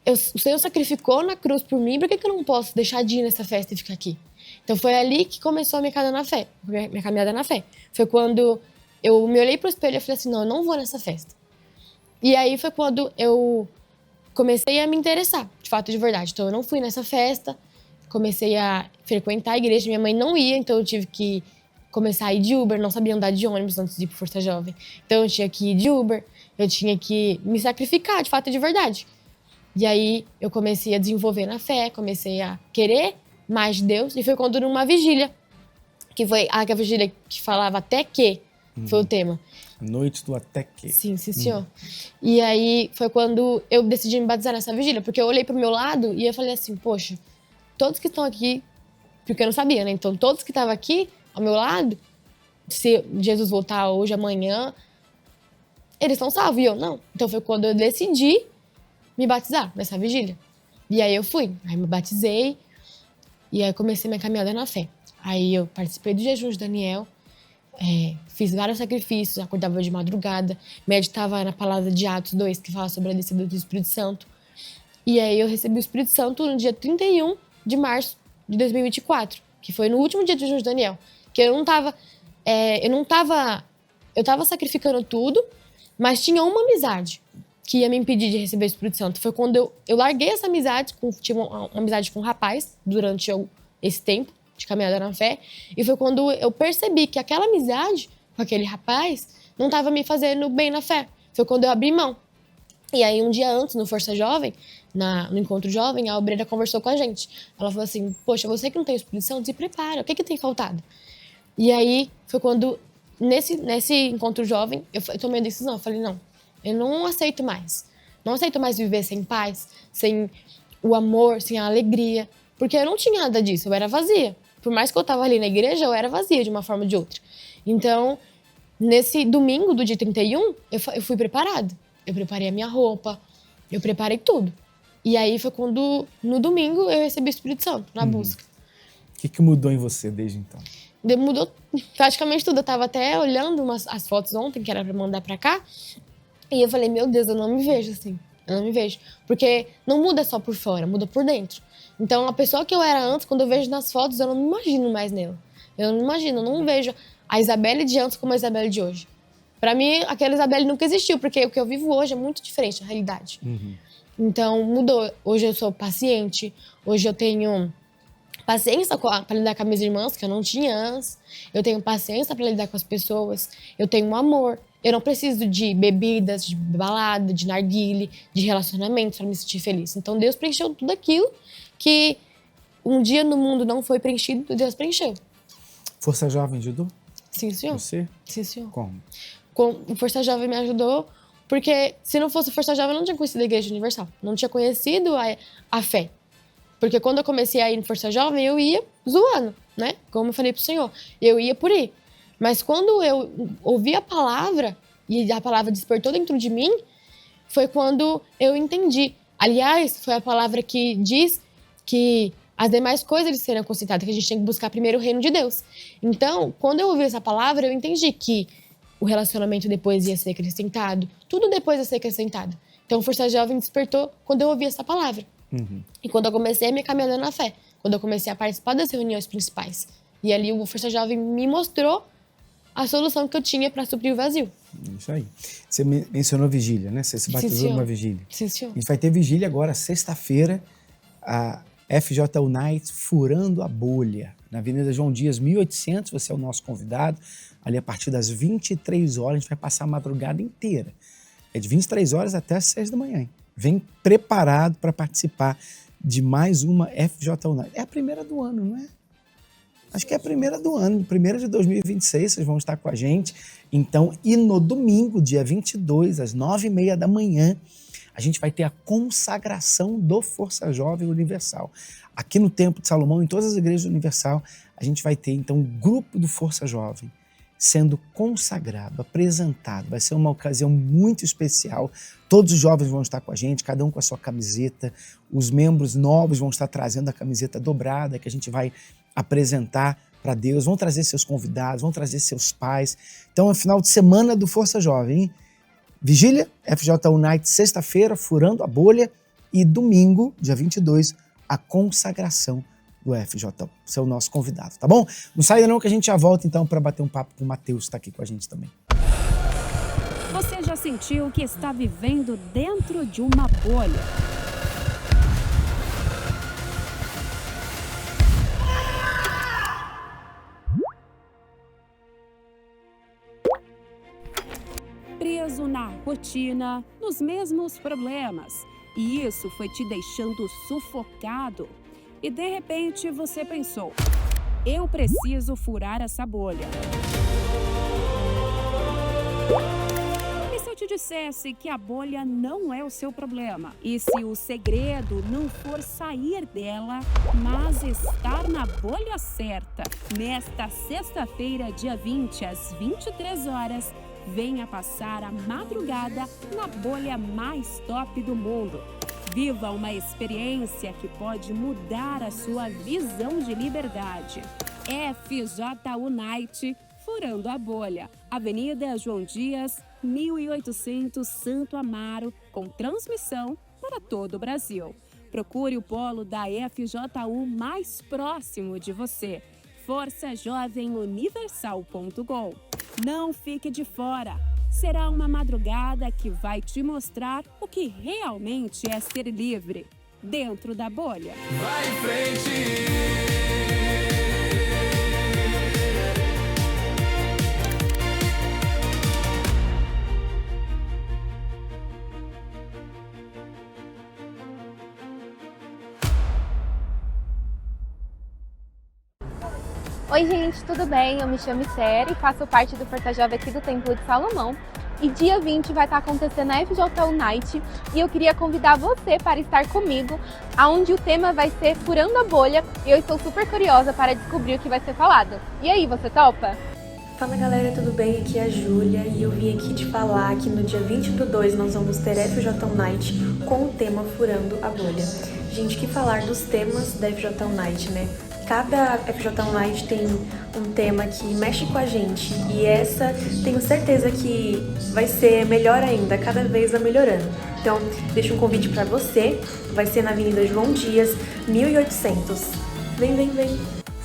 o Senhor sacrificou na cruz por mim, por que eu não posso deixar de ir nessa festa e ficar aqui? Então foi ali que começou a minha caminhada na fé. Foi quando eu me olhei pro espelho e falei assim, não, eu não vou nessa festa. E aí foi quando eu comecei a me interessar, de fato, de verdade. Então eu não fui nessa festa, comecei a frequentar a igreja, minha mãe não ia, então eu tive que começar a ir de Uber, não sabia andar de ônibus antes de ir pro Força Jovem. Então eu tinha que ir de Uber, eu tinha que me sacrificar, de fato, de verdade. E aí eu comecei a desenvolver na fé, comecei a querer mais de Deus, e foi quando numa vigília, que foi a vigília que falava até que, foi o tema. Noite do até que. Sim, senhor. E aí foi quando eu decidi me batizar nessa vigília, porque eu olhei pro meu lado e eu falei assim, poxa, todos que estão aqui, porque eu não sabia, né? Então todos que estavam aqui ao meu lado, se Jesus voltar hoje, amanhã, eles estão salvos e eu não. Então foi quando eu decidi me batizar nessa vigília. E aí eu fui, aí me batizei e aí comecei minha caminhada na fé. Aí eu participei do jejum de Daniel, fiz vários sacrifícios, acordava de madrugada, meditava na palavra de Atos 2, que fala sobre a descida do Espírito Santo. E aí eu recebi o Espírito Santo no dia 31 de março de 2024, que foi no último dia do jejum de Daniel. Que eu tava sacrificando tudo, mas tinha uma amizade que ia me impedir de receber o Espírito Santo. Foi quando eu larguei essa amizade, tive uma amizade com um rapaz durante esse tempo de caminhada na fé, e foi quando eu percebi que aquela amizade com aquele rapaz não estava me fazendo bem na fé. Foi quando eu abri mão. E aí, um dia antes, no Força Jovem, no Encontro Jovem, a obreira conversou com a gente. Ela falou assim, poxa, você que não tem o Espírito Santo, se prepara, o que tem faltado? E aí, foi quando, nesse Encontro Jovem, eu tomei a decisão, eu falei, não, eu não aceito mais. Não aceito mais viver sem paz, sem o amor, sem a alegria, porque eu não tinha nada disso, eu era vazia. por mais que eu tava ali na igreja, eu era vazia de uma forma ou de outra. Então, nesse domingo do dia 31, eu fui preparada. Eu preparei a minha roupa, eu preparei tudo. E aí foi quando, no domingo, eu recebi o Espírito Santo, na busca. O que mudou em você desde então? Mudou praticamente tudo. Eu tava até olhando as fotos ontem, que era pra mandar pra cá, e eu falei, meu Deus, eu não me vejo assim. Eu não me vejo. Porque não muda só por fora, muda por dentro. Então, a pessoa que eu era antes, quando eu vejo nas fotos, eu não me imagino mais nela. Eu não imagino, eu não vejo a Isabelle de antes como a Isabelle de hoje. Pra mim, aquela Isabelle nunca existiu, porque o que eu vivo hoje é muito diferente da realidade. Então, mudou. Hoje eu sou paciente, hoje eu tenho paciência para lidar com as minhas irmãs, que eu não tinha antes. Eu tenho paciência para lidar com as pessoas. Eu tenho um amor. Eu não preciso de bebidas, de balada, de narguile, de relacionamento para me sentir feliz. Então, Deus preencheu tudo aquilo que um dia no mundo não foi preenchido, Deus preencheu. Força Jovem ajudou? Sim, senhor. Você? Sim, senhor. Como? O Força Jovem me ajudou, porque se não fosse o Força Jovem, eu não tinha conhecido a Igreja Universal. Não tinha conhecido a fé. Porque quando eu comecei a ir no Força Jovem, eu ia zoando, né? Como eu falei pro Senhor. Eu ia por ir. Mas quando eu ouvi a palavra, e a palavra despertou dentro de mim, foi quando eu entendi. Aliás, foi a palavra que diz que as demais coisas eles serão acrescentadas, que a gente tem que buscar primeiro o reino de Deus. Então, quando eu ouvi essa palavra, eu entendi que o relacionamento depois ia ser acrescentado, tudo depois ia ser acrescentado. Então, o Força Jovem despertou quando eu ouvi essa palavra. E quando eu comecei a minha caminhada na fé, quando eu comecei a participar das reuniões principais. E ali o Força Jovem me mostrou a solução que eu tinha para suprir o vazio. Isso aí. Você mencionou vigília, né? Você se batizou numa vigília. Sim, senhor. A gente vai ter vigília agora, sexta-feira, a FJU Night Furando a Bolha, na Avenida João Dias, 1800. Você é o nosso convidado. Ali a partir das 23 horas, a gente vai passar a madrugada inteira. É de 23 horas até as 6 da manhã. Hein? Vem preparado para participar de mais uma FJU Night. É a primeira do ano, não é? Acho que é a primeira do ano, primeira de 2026, vocês vão estar com a gente. Então, e no domingo, dia 22, às 9h30 da manhã, a gente vai ter a consagração do Força Jovem Universal. Aqui no Templo de Salomão, em todas as igrejas Universal, a gente vai ter, então, um grupo do Força Jovem sendo consagrado, apresentado. Vai ser uma ocasião muito especial. Todos os jovens vão estar com a gente, cada um com a sua camiseta. Os membros novos vão estar trazendo a camiseta dobrada, que a gente vai apresentar para Deus. Vão trazer seus convidados, vão trazer seus pais. Então, é o final de semana do Força Jovem, hein? Vigília, FJU Night, sexta-feira, Furando a Bolha. E domingo, dia 22, a consagração do FJU. Você é o nosso convidado, tá bom? Não saia não que a gente já volta então para bater um papo com o Matheus, que está aqui com a gente também. Você já sentiu que está vivendo dentro de uma bolha? Preso na rotina, nos mesmos problemas. E isso foi te deixando sufocado. E de repente você pensou, eu preciso furar essa bolha. E se eu te dissesse que a bolha não é o seu problema? E se o segredo não for sair dela, mas estar na bolha certa? Nesta sexta-feira, dia 20, às 23 horas, venha passar a madrugada na bolha mais top do mundo. Viva uma experiência que pode mudar a sua visão de liberdade. FJU Night, Furando a Bolha. Avenida João Dias, 1800, Santo Amaro, com transmissão para todo o Brasil. Procure o polo da FJU mais próximo de você. forçajovemuniversal.com. Não fique de fora. Será uma madrugada que vai te mostrar o que realmente é ser livre dentro da bolha. Vai em frente. Oi gente, tudo bem? Eu me chamo Sera e faço parte do Força Jovem aqui do Templo de Salomão. e dia 20 vai estar acontecendo a FJU Night e eu queria convidar você para estar comigo, onde o tema vai ser Furando a Bolha e eu estou super curiosa para descobrir o que vai ser falado. E aí, você topa? Fala galera, tudo bem? Aqui é a Júlia e eu vim aqui te falar que no dia 20/2 nós vamos ter FJU Night com o tema Furando a Bolha. Gente, que falar dos temas da FJU Night, né? Cada FJU Night tem um tema que mexe com a gente e essa tenho certeza que vai ser melhor ainda, cada vez vai melhorando. Então, deixo um convite pra você, vai ser na Avenida João Dias, 1800. Vem!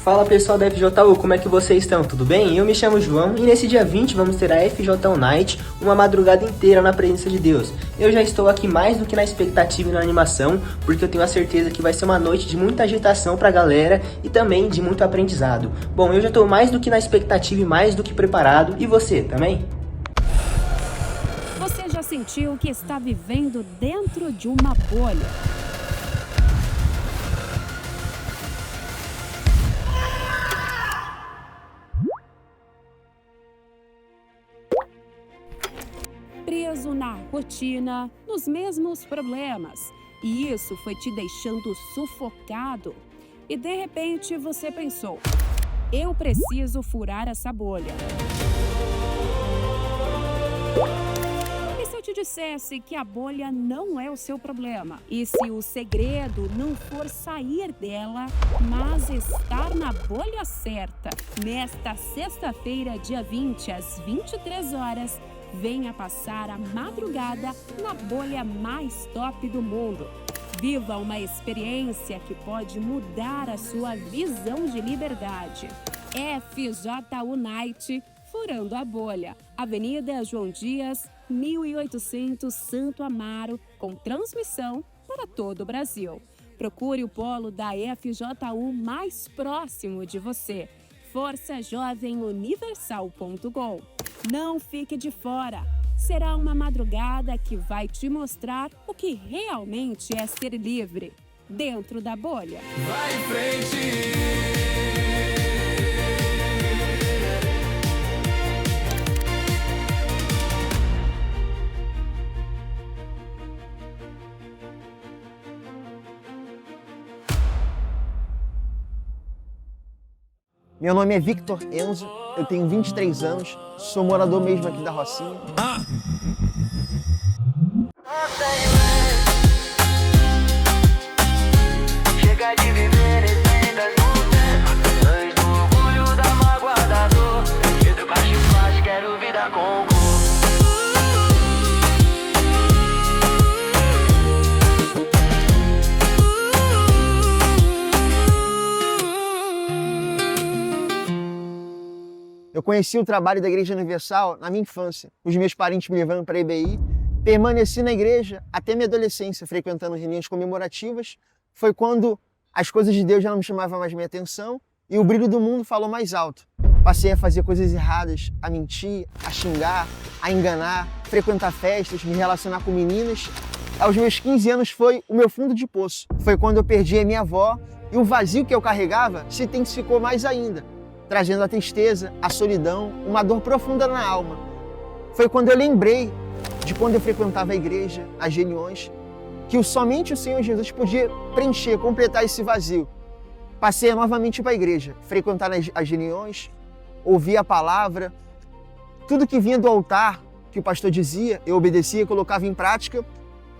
Fala pessoal da FJU, como é que vocês estão? Tudo bem? Eu me chamo João e nesse dia 20 vamos ter a FJU Night, uma madrugada inteira na presença de Deus. Eu já estou aqui mais do que na expectativa e na animação, porque eu tenho a certeza que vai ser uma noite de muita agitação pra galera e também de muito aprendizado. Bom, eu já estou mais do que na expectativa e mais do que preparado, e você, também? Você já sentiu que está vivendo dentro de uma bolha? Preso na rotina, nos mesmos problemas. E isso foi te deixando sufocado. E de repente você pensou: eu preciso furar essa bolha. E se eu te dissesse que a bolha não é o seu problema? E se o segredo não for sair dela, mas estar na bolha certa? Nesta sexta-feira, dia 20, às 23 horas, venha passar a madrugada na bolha mais top do mundo. Viva uma experiência que pode mudar a sua visão de liberdade. FJU Night, Furando a Bolha. Avenida João Dias, 1800, Santo Amaro, com transmissão para todo o Brasil. Procure o polo da FJU mais próximo de você. forçajovemuniversal.com. Não fique de fora. Será uma madrugada que vai te mostrar o que realmente é ser livre dentro da bolha. Vai em frente. Meu nome é Victor Enzo, eu tenho 23 anos, sou morador mesmo aqui da Rocinha. Chega de viver reféns do orgulho da mágoa da dor. E do baixo faz, quero vida com cor. Eu conheci o trabalho da Igreja Universal na minha infância, os meus parentes me levando para a IBI. Permaneci na igreja até minha adolescência, frequentando reuniões comemorativas. Foi quando as coisas de Deus já não me chamavam mais minha atenção e o brilho do mundo falou mais alto. Passei a fazer coisas erradas, a mentir, a xingar, a enganar, frequentar festas, me relacionar com meninas. Aos meus 15 anos foi o meu fundo de poço. Foi quando eu perdi a minha avó e o vazio que eu carregava se intensificou mais ainda, trazendo a tristeza, a solidão, uma dor profunda na alma. Foi quando eu lembrei de quando eu frequentava a igreja, as reuniões, que somente o Senhor Jesus podia preencher, completar esse vazio. Passei novamente para a igreja, frequentar as reuniões, ouvir a palavra, tudo que vinha do altar, que o pastor dizia, eu obedecia, colocava em prática.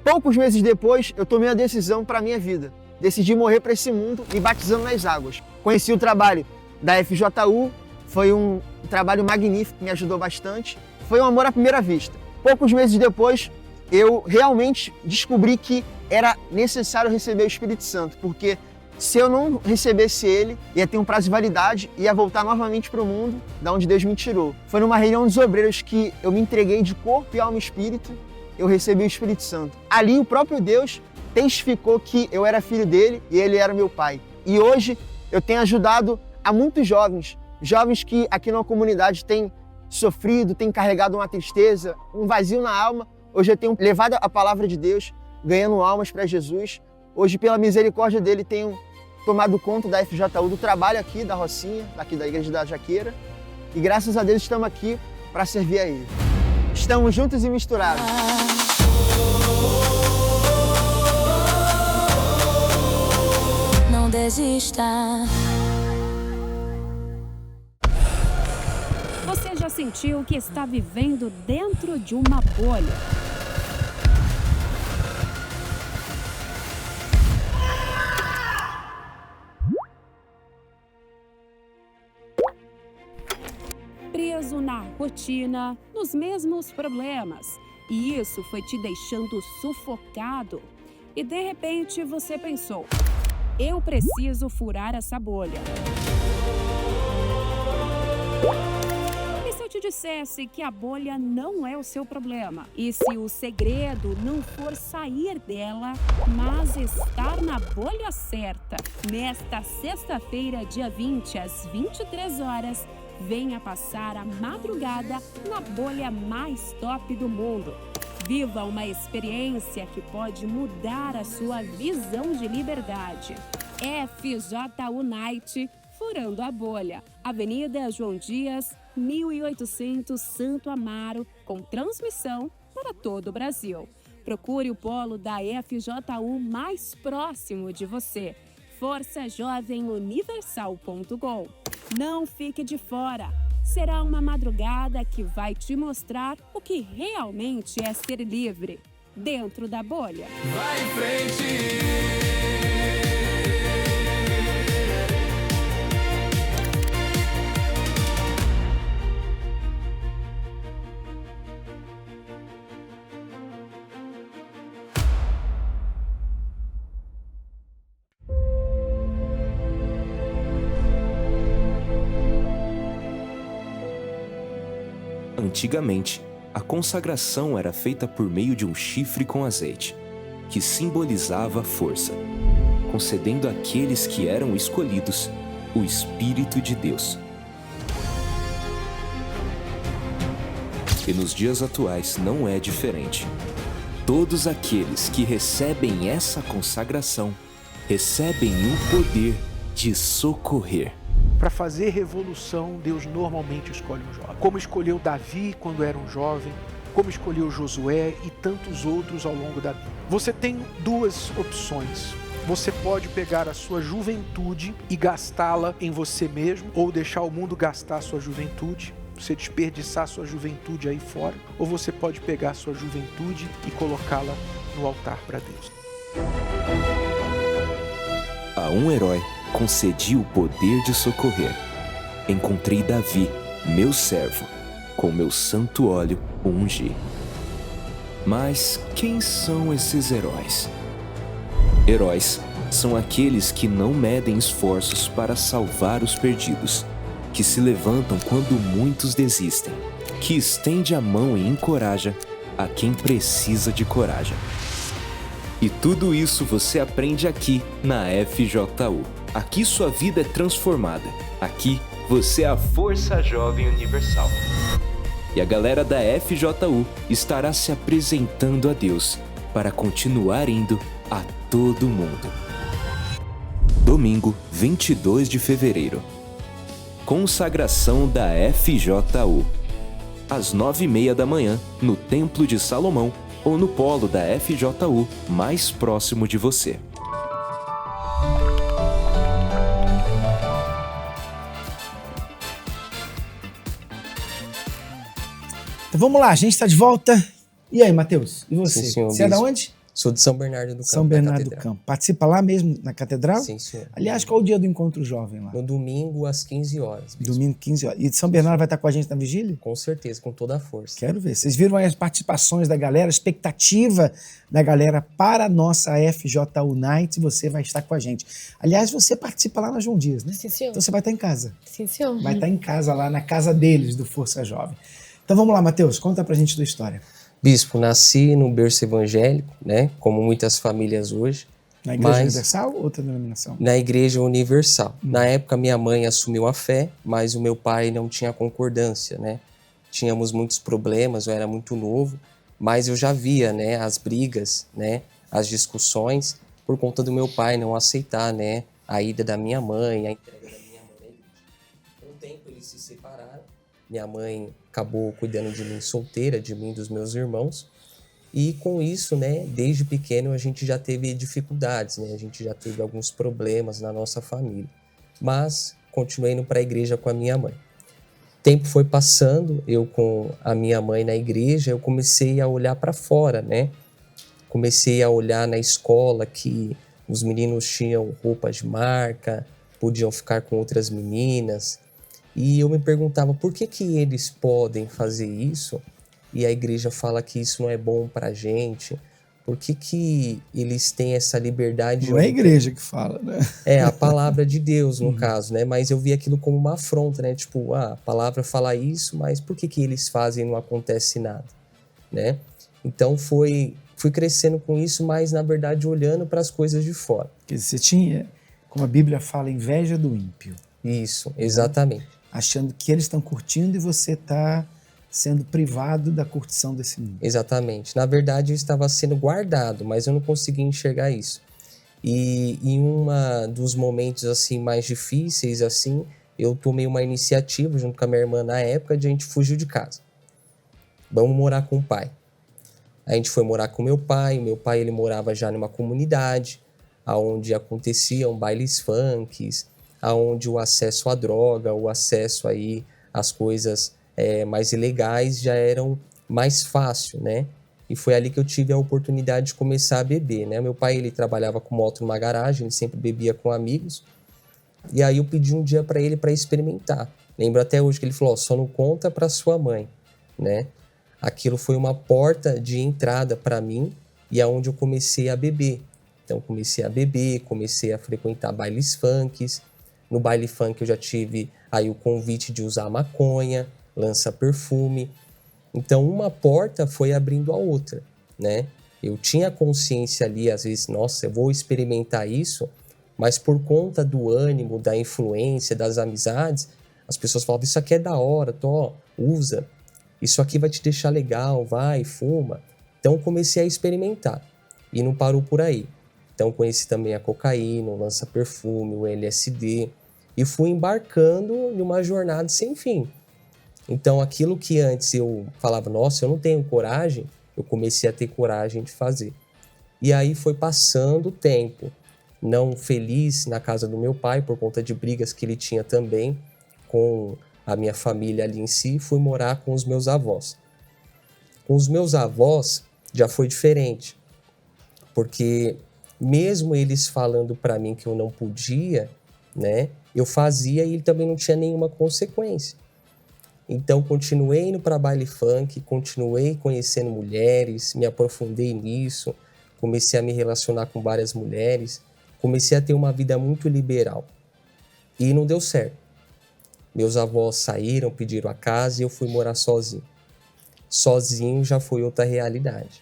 Poucos meses depois, eu tomei a decisão para a minha vida. Decidi morrer para esse mundo, me batizando nas águas. Conheci o trabalho da FJU, foi um trabalho magnífico, me ajudou bastante. Foi um amor à primeira vista. Poucos meses depois, eu realmente descobri que era necessário receber o Espírito Santo, porque se eu não recebesse ele, ia ter um prazo de validade e ia voltar novamente para o mundo, da onde Deus me tirou. Foi numa reunião dos obreiros que eu me entreguei de corpo e alma e espírito, eu recebi o Espírito Santo. Ali o próprio Deus testificou que eu era filho dele e ele era meu pai. E hoje eu tenho ajudado a muitos jovens que aqui na comunidade têm sofrido, têm carregado uma tristeza, um vazio na alma. Hoje eu tenho levado a palavra de Deus, ganhando almas para Jesus. Hoje, pela misericórdia dele, tenho tomado conta da FJU, do trabalho aqui da Rocinha, aqui da Igreja da Jaqueira. E graças a Deus estamos aqui para servir a ele. Estamos juntos e misturados. Não desista. Você já sentiu que está vivendo dentro de uma bolha? Preso na rotina, nos mesmos problemas. E isso foi te deixando sufocado. E de repente você pensou: eu preciso furar essa bolha. E se eu te dissesse que a bolha não é o seu problema? E se o segredo não for sair dela, mas estar na bolha certa? Nesta sexta-feira, dia 20, às 23 horas, venha passar a madrugada na bolha mais top do mundo. Viva uma experiência que pode mudar a sua visão de liberdade. FJU Night, Furando a Bolha. Avenida João Dias, 1800 Santo Amaro, com transmissão para todo o Brasil. Procure o polo da FJU mais próximo de você. forçajovenuniversal.com. Não fique de fora. Será uma madrugada que vai te mostrar o que realmente é ser livre dentro da bolha. Vai em frente. Antigamente, a consagração era feita por meio de um chifre com azeite, que simbolizava a força, concedendo àqueles que eram escolhidos o Espírito de Deus. E nos dias atuais não é diferente. Todos aqueles que recebem essa consagração recebem o poder de socorrer. Para fazer revolução, Deus normalmente escolhe um jovem. Como escolheu Davi quando era um jovem, como escolheu Josué e tantos outros ao longo da vida. Você tem duas opções. Você pode pegar a sua juventude e gastá-la em você mesmo, ou deixar o mundo gastar a sua juventude, você desperdiçar a sua juventude aí fora, ou você pode pegar a sua juventude e colocá-la no altar para Deus. A um herói concedi o poder de socorrer. Encontrei Davi, meu servo, com meu santo óleo o ungi. Mas quem são esses heróis? Heróis são aqueles que não medem esforços para salvar os perdidos, que se levantam quando muitos desistem, que estende a mão e encoraja a quem precisa de coragem. E tudo isso você aprende aqui na FJU. Aqui sua vida é transformada. Aqui você é a Força Jovem Universal. E a galera da FJU estará se apresentando a Deus para continuar indo a todo mundo. Domingo, 22 de fevereiro. Consagração da FJU. Às 9h30 da manhã, no Templo de Salomão ou no polo da FJU mais próximo de você. Então vamos lá, a gente está de volta. E aí, Matheus? E você? Sim, senhor, você é de onde? Sou de São Bernardo do Campo. São Bernardo do Campo. Participa lá mesmo, na catedral? Sim, senhor. Aliás, qual é o dia do encontro jovem lá? No domingo, às 15 horas. Domingo, 15 horas. E de São Bernardo vai estar com a gente na vigília? Com certeza, com toda a força. Quero ver. Vocês viram aí as participações da galera, a expectativa da galera para a nossa FJU Night, você vai estar com a gente. Aliás, você participa lá na João Dias, né? Sim, senhor. Então você vai estar em casa. Sim, senhor. Vai estar em casa, lá na casa deles, do Força Jovem. Então vamos lá, Matheus, conta pra gente a tua história. Bispo, nasci no berço evangélico, né? Como muitas famílias hoje. Na Igreja Universal ou outra denominação? Na Igreja Universal. Na época, minha mãe assumiu a fé, mas o meu pai não tinha concordância, né? Tínhamos muitos problemas, eu era muito novo, mas eu já via, né, as brigas, né, as discussões, por conta do meu pai não aceitar, né, a ida da minha mãe, a entrega da minha mãe. Com o tempo eles se separaram Minha mãe acabou cuidando de mim solteira, de mim e dos meus irmãos. E com isso, né, desde pequeno a gente já teve dificuldades, né? A gente já teve alguns problemas na nossa família. Mas continuei indo para a igreja com a minha mãe. O tempo foi passando, eu com a minha mãe na igreja, eu comecei a olhar para fora, né? Comecei a olhar na escola que os meninos tinham roupas de marca, podiam ficar com outras meninas. E eu me perguntava por que eles podem fazer isso e a igreja fala que isso não é bom pra gente? Por que eles têm essa liberdade? Não é a igreja que fala, né? É, a palavra de Deus, no caso, né? Mas eu vi aquilo como uma afronta, né? Tipo, a palavra fala isso, mas por que eles fazem e não acontece nada, né? Então fui crescendo com isso, mas na verdade olhando para as coisas de fora. Porque você tinha, como a Bíblia fala, inveja do ímpio. Isso, exatamente. Achando que eles estão curtindo e você está sendo privado da curtição desse mundo. Exatamente. Na verdade, eu estava sendo guardado, mas eu não conseguia enxergar isso. E em dos momentos assim mais difíceis, assim, eu tomei uma iniciativa junto com a minha irmã na época de a gente fugir de casa. Vamos morar com o pai. A gente foi morar com meu pai. Meu pai, ele morava já numa comunidade onde aconteciam bailes funks, onde o acesso à droga, o acesso aí às coisas mais ilegais já eram mais fácil, né? E foi ali que eu tive a oportunidade de começar a beber, né? Meu pai, ele trabalhava com moto numa garagem, ele sempre bebia com amigos. E aí eu pedi um dia para ele para experimentar. Lembro até hoje que ele falou, só não conta para sua mãe, né? Aquilo foi uma porta de entrada para mim e aonde eu comecei a beber. Então comecei a beber, comecei a frequentar bailes funks. No baile funk eu já tive aí o convite de usar maconha, lança-perfume. Então uma porta foi abrindo a outra, né? Eu tinha consciência ali, às vezes, nossa, eu vou experimentar isso, mas por conta do ânimo, da influência, das amizades, as pessoas falavam, isso aqui é da hora, usa, isso aqui vai te deixar legal, vai, fuma. Então comecei a experimentar e não parou por aí. Então conheci também a cocaína, o lança-perfume, o LSD e fui embarcando em uma jornada sem fim. Então aquilo que antes eu falava, nossa, eu não tenho coragem, eu comecei a ter coragem de fazer. E aí foi passando o tempo, não feliz na casa do meu pai por conta de brigas que ele tinha também com a minha família ali em si, fui morar com os meus avós. Com os meus avós já foi diferente, porque mesmo eles falando para mim que eu não podia, né, eu fazia e ele também não tinha nenhuma consequência. Então continuei indo para baile funk, continuei conhecendo mulheres, me aprofundei nisso, comecei a me relacionar com várias mulheres, comecei a ter uma vida muito liberal. E não deu certo. Meus avós saíram, pediram a casa e eu fui morar sozinho. Sozinho já foi outra realidade,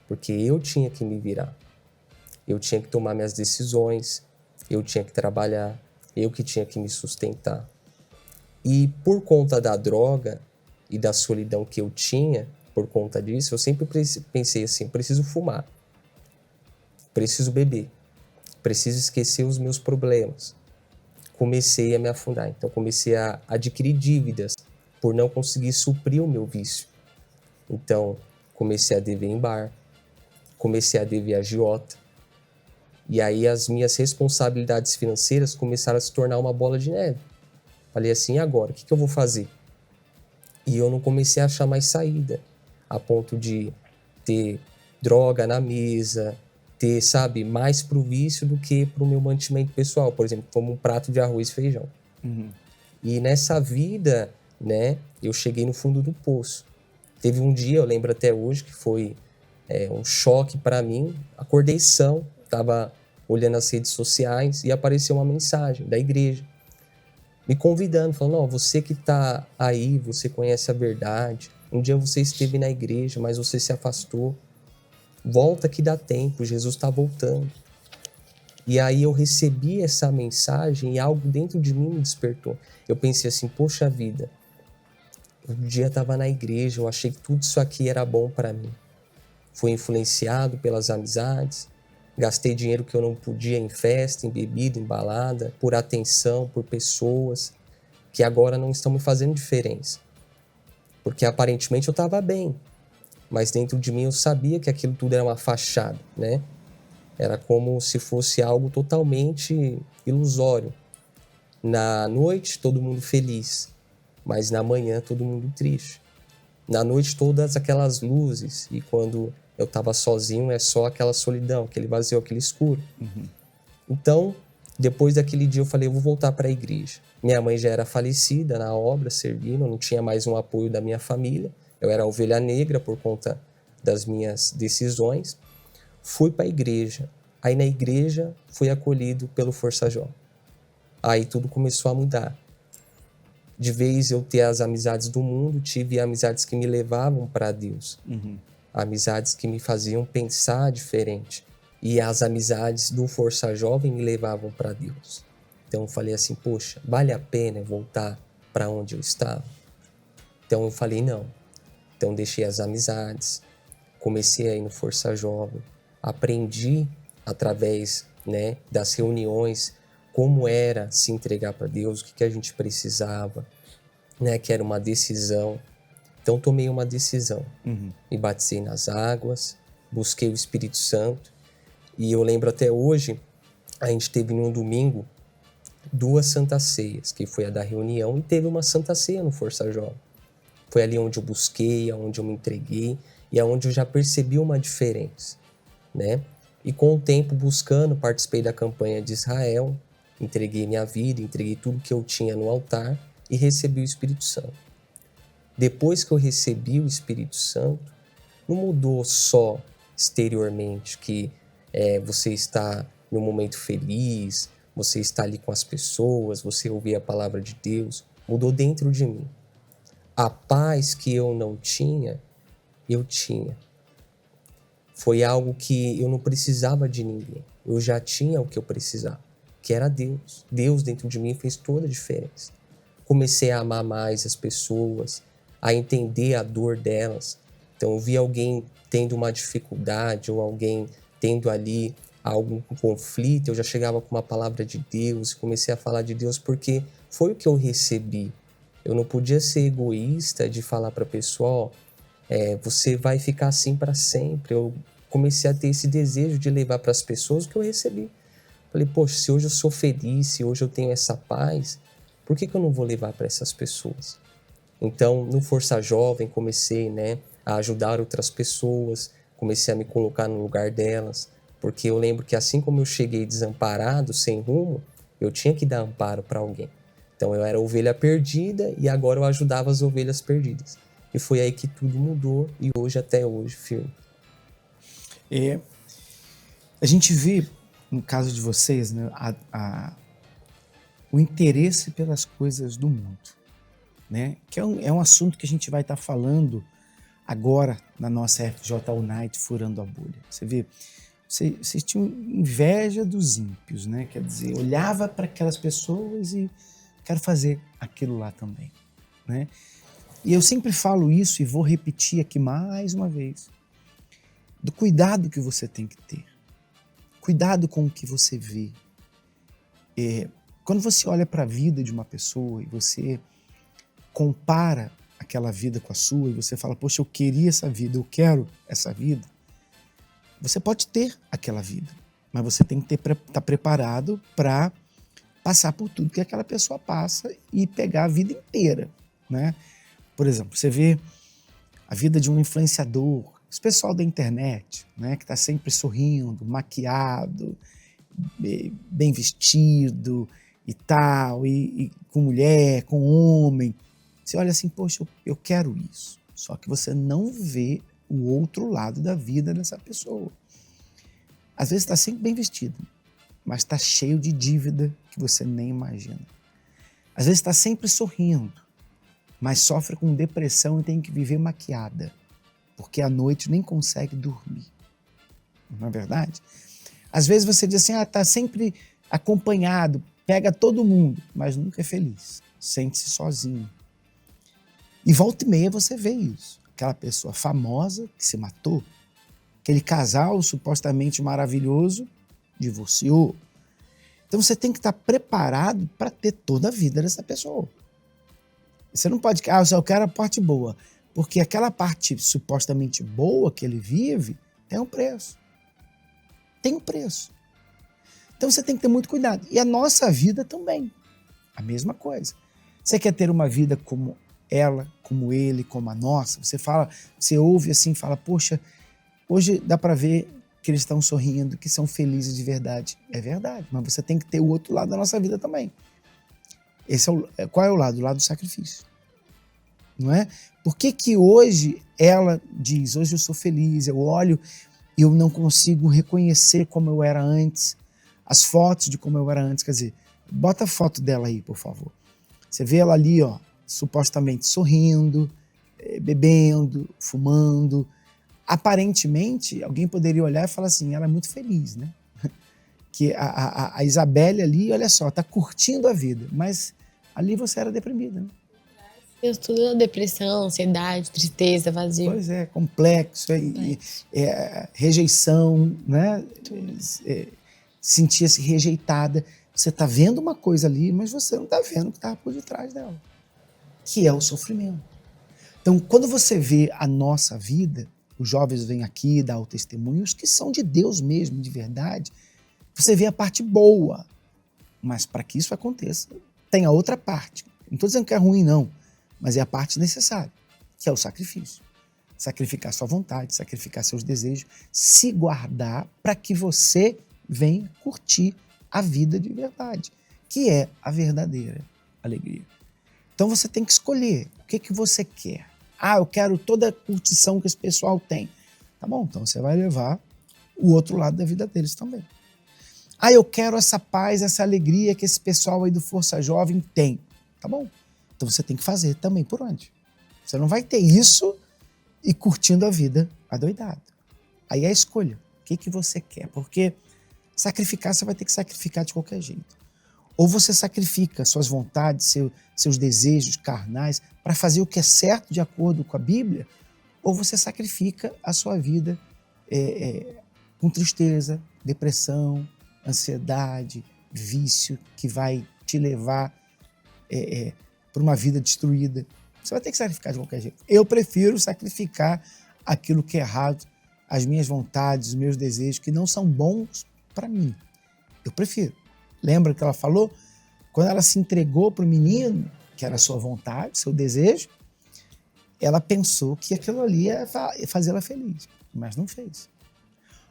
porque eu tinha que me virar. Eu tinha que tomar minhas decisões, eu tinha que trabalhar, eu que tinha que me sustentar. E por conta da droga e da solidão que eu tinha, por conta disso, eu sempre pensei assim, preciso fumar, preciso beber, preciso esquecer os meus problemas. Comecei a me afundar, então comecei a adquirir dívidas por não conseguir suprir o meu vício. Então comecei a dever em bar, comecei a dever a agiota, e aí as minhas responsabilidades financeiras começaram a se tornar uma bola de neve. Falei assim, e agora? O que eu vou fazer? E eu não comecei a achar mais saída, a ponto de ter droga na mesa, ter, sabe, mais pro vício do que pro meu mantimento pessoal. Por exemplo, como um prato de arroz e feijão. Uhum. E nessa vida, né, eu cheguei no fundo do poço. Teve um dia, eu lembro até hoje, que foi um choque para mim. Acordei são, estava olhando as redes sociais e apareceu uma mensagem da igreja me convidando, falando, você que está aí, você conhece a verdade, um dia você esteve na igreja, mas você se afastou, volta que dá tempo, Jesus está voltando. E aí eu recebi essa mensagem e algo dentro de mim me despertou. Eu pensei assim, poxa vida, um dia estava na igreja, eu achei que tudo isso aqui era bom para mim. Fui influenciado pelas amizades, gastei dinheiro que eu não podia em festa, em bebida, em balada, por atenção, por pessoas que agora não estão me fazendo diferença. Porque aparentemente eu estava bem, mas dentro de mim eu sabia que aquilo tudo era uma fachada, né? Era como se fosse algo totalmente ilusório. Na noite, todo mundo feliz, mas na manhã, todo mundo triste. Na noite, todas aquelas luzes, e quando eu estava sozinho, é só aquela solidão, aquele vazio, aquele escuro. Então, depois daquele dia, eu falei, eu vou voltar para a igreja. Minha mãe já era falecida na obra, servindo, não tinha mais um apoio da minha família. Eu era a ovelha negra por conta das minhas decisões. Fui para a igreja. Aí na igreja fui acolhido pelo Força Jovem. Aí tudo começou a mudar. De vez eu ter as amizades do mundo, tive amizades que me levavam para Deus. Amizades que me faziam pensar diferente. E as amizades do Força Jovem me levavam para Deus. Então eu falei assim, poxa, vale a pena voltar para onde eu estava? Então eu falei, não. Então deixei as amizades, comecei a ir no Força Jovem, aprendi através, né, das reuniões como era se entregar para Deus, o que a gente precisava, né, que era uma decisão. Então tomei uma decisão, me batizei nas águas, busquei o Espírito Santo, e eu lembro até hoje, a gente teve num domingo 2 santas ceias, que foi a da reunião, e teve uma santa ceia no Força Jovem. Foi ali onde eu busquei, onde eu me entreguei, e onde eu já percebi uma diferença, né? E com o tempo buscando, participei da campanha de Israel, entreguei minha vida, entreguei tudo que eu tinha no altar e recebi o Espírito Santo. Depois que eu recebi o Espírito Santo, não mudou só exteriormente, que você está num momento feliz, você está ali com as pessoas, você ouvir a palavra de Deus, mudou dentro de mim. A paz que eu não tinha, eu tinha. Foi algo que eu não precisava de ninguém. Eu já tinha o que eu precisava, que era Deus. Deus dentro de mim fez toda a diferença. Comecei a amar mais as pessoas, a entender a dor delas. Então eu vi alguém tendo uma dificuldade ou alguém tendo ali algum conflito, eu já chegava com uma palavra de Deus, comecei a falar de Deus porque foi o que eu recebi. Eu não podia ser egoísta de falar para a pessoa, você vai ficar assim para sempre. Eu comecei a ter esse desejo de levar para as pessoas o que eu recebi. Falei, poxa, se hoje eu sou feliz, se hoje eu tenho essa paz, por que eu não vou levar para essas pessoas? Então, no Força Jovem, comecei, né, a ajudar outras pessoas, comecei a me colocar no lugar delas, porque eu lembro que assim como eu cheguei desamparado, sem rumo, eu tinha que dar amparo para alguém. Então eu era ovelha perdida e agora eu ajudava as ovelhas perdidas. E foi aí que tudo mudou e hoje, até hoje, firme. A gente vê, no caso de vocês, né, o interesse pelas coisas do mundo, né? Que é um assunto que a gente vai estar falando agora na nossa FJU Night, Furando a Bolha. Você vê, vocês tinham inveja dos ímpios, né? Quer dizer, olhava para aquelas pessoas e quero fazer aquilo lá também, né? E eu sempre falo isso e vou repetir aqui mais uma vez, do cuidado que você tem que ter. Cuidado com o que você vê. Quando você olha para a vida de uma pessoa e você compara aquela vida com a sua e você fala, poxa, eu queria essa vida, eu quero essa vida, você pode ter aquela vida, mas você tem que estar preparado para passar por tudo que aquela pessoa passa e pegar a vida inteira, né? Por exemplo, você vê a vida de um influenciador, esse pessoal da internet, né, que está sempre sorrindo, maquiado, bem vestido e tal, e com mulher, com homem. Você olha assim, poxa, eu quero isso. Só que você não vê o outro lado da vida dessa pessoa. Às vezes está sempre bem vestido, mas está cheio de dívida que você nem imagina. Às vezes está sempre sorrindo, mas sofre com depressão e tem que viver maquiada, porque à noite nem consegue dormir. Não é verdade? Às vezes você diz assim, está sempre acompanhado, pega todo mundo, mas nunca é feliz, sente-se sozinho. E volta e meia você vê isso. Aquela pessoa famosa que se matou, aquele casal supostamente maravilhoso, divorciou. Então você tem que estar preparado para ter toda a vida dessa pessoa. Você não pode, eu só quero a parte boa. Porque aquela parte supostamente boa que ele vive tem um preço. Tem um preço. Então você tem que ter muito cuidado. E a nossa vida também. A mesma coisa. Você quer ter uma vida como ela, como ele, como a nossa? Você ouve assim e fala, poxa, hoje dá para ver que eles estão sorrindo, que são felizes de verdade. É verdade, mas você tem que ter o outro lado da nossa vida também. Qual é o lado? O lado do sacrifício. Não é? Por que hoje ela diz, hoje eu sou feliz, eu olho e eu não consigo reconhecer como eu era antes, as fotos de como eu era antes, quer dizer, bota a foto dela aí, por favor. Você vê ela ali, ó, supostamente sorrindo, bebendo, fumando. Aparentemente, alguém poderia olhar e falar assim, ela é muito feliz, né? Que a Isabelle ali, olha só, tá curtindo a vida, mas ali você era deprimida, né? Eu tudo depressão, ansiedade, tristeza, vazio. Pois é, complexo, rejeição, né? Sentia-se rejeitada. Você está vendo uma coisa ali, mas você não está vendo o que estava por detrás dela, que é o sofrimento. Então, quando você vê a nossa vida, os jovens vêm aqui dar o testemunho, os que são de Deus mesmo, de verdade, você vê a parte boa. Mas para que isso aconteça, tem a outra parte. Não estou dizendo que é ruim, não, mas é a parte necessária, que é o sacrifício. Sacrificar sua vontade, sacrificar seus desejos, se guardar para que você venha curtir a vida de verdade, que é a verdadeira alegria. Então você tem que escolher o que você quer. Eu quero toda a curtição que esse pessoal tem. Tá bom, então você vai levar o outro lado da vida deles também. Eu quero essa paz, essa alegria que esse pessoal aí do Força Jovem tem. Tá bom, então você tem que fazer também por onde? Você não vai ter isso e curtindo a vida adoidado. Aí é a escolha. O que você quer? Porque sacrificar, você vai ter que sacrificar de qualquer jeito. Ou você sacrifica suas vontades, seus desejos carnais para fazer o que é certo de acordo com a Bíblia, ou você sacrifica a sua vida com tristeza, depressão, ansiedade, vício, que vai te levar para uma vida destruída. Você vai ter que sacrificar de qualquer jeito. Eu prefiro sacrificar aquilo que é errado, as minhas vontades, os meus desejos, que não são bons para mim. Eu prefiro. Lembra que ela falou? Quando ela se entregou para o menino, que era a sua vontade, seu desejo, ela pensou que aquilo ali ia fazer ela feliz, mas não fez.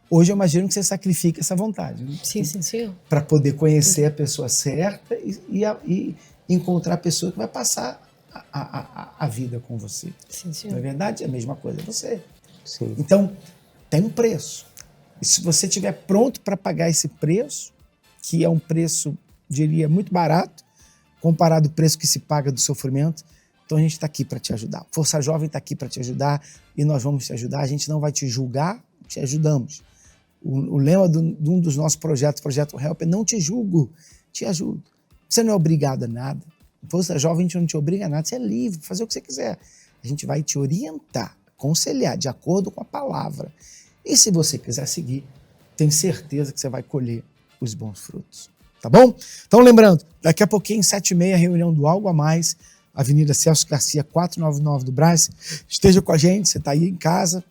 Hoje eu imagino que você sacrifica essa vontade. Né? Sim, senhor. Para poder conhecer a pessoa certa e encontrar a pessoa que vai passar a vida com você. Sim, senhor. Na verdade, é a mesma coisa você. Sim. Então, tem um preço. E se você estiver pronto para pagar esse preço, que é um preço, diria, muito barato, comparado ao preço que se paga do sofrimento, então a gente está aqui para te ajudar. Força Jovem está aqui para te ajudar e nós vamos te ajudar. A gente não vai te julgar, te ajudamos. O lema de um dos nossos projetos, o Projeto Help, é não te julgo, te ajudo. Você não é obrigado a nada. Força Jovem, a gente não te obriga a nada. Você é livre, fazer o que você quiser. A gente vai te orientar, aconselhar, de acordo com a palavra. E se você quiser seguir, tenho certeza que você vai colher os bons frutos. Tá bom? Então lembrando, daqui a pouquinho, 7h30, reunião do Algo a Mais, Avenida Celso Garcia, 499 do Brás. Esteja com a gente, você está aí em casa,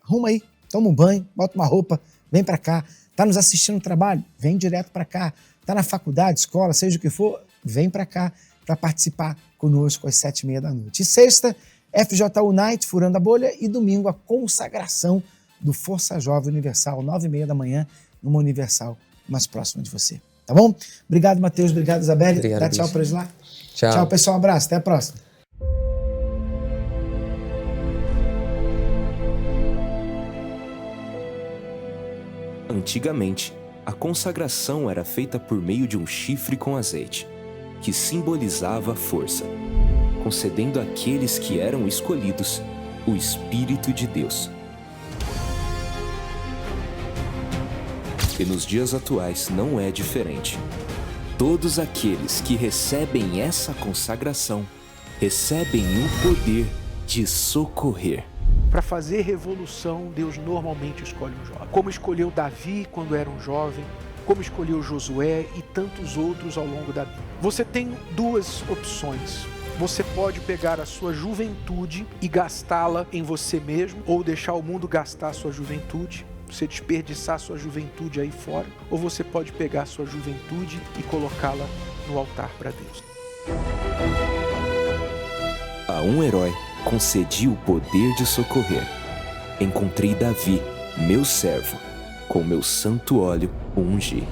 arruma aí, toma um banho, bota uma roupa, vem para cá. Está nos assistindo no trabalho? Vem direto para cá. Está na faculdade, escola, seja o que for, vem para cá para participar conosco às 7h30 da noite. E sexta, FJU Night, Furando a Bolha, e domingo a consagração do Força Jovem Universal, 9h30 da manhã, numa Universal mais próxima de você. Tá bom? Obrigado, Matheus. Obrigado, Isabelle. Obrigado, dá tchau bicho. para eles lá. Tchau. Tchau, pessoal. Um abraço. Até a próxima. Antigamente, a consagração era feita por meio de um chifre com azeite, que simbolizava a força, concedendo àqueles que eram escolhidos o Espírito de Deus. E nos dias atuais não é diferente. Todos aqueles que recebem essa consagração recebem o poder de socorrer. Para fazer revolução, Deus normalmente escolhe um jovem. Como escolheu Davi quando era um jovem, como escolheu Josué e tantos outros ao longo da Bíblia. Você tem duas opções. Você pode pegar a sua juventude e gastá-la em você mesmo, ou deixar o mundo gastar a sua juventude, você desperdiçar a sua juventude aí fora, ou você pode pegar a sua juventude e colocá-la no altar para Deus. A um herói concedi o poder de socorrer. Encontrei Davi, meu servo, com meu santo óleo o ungi.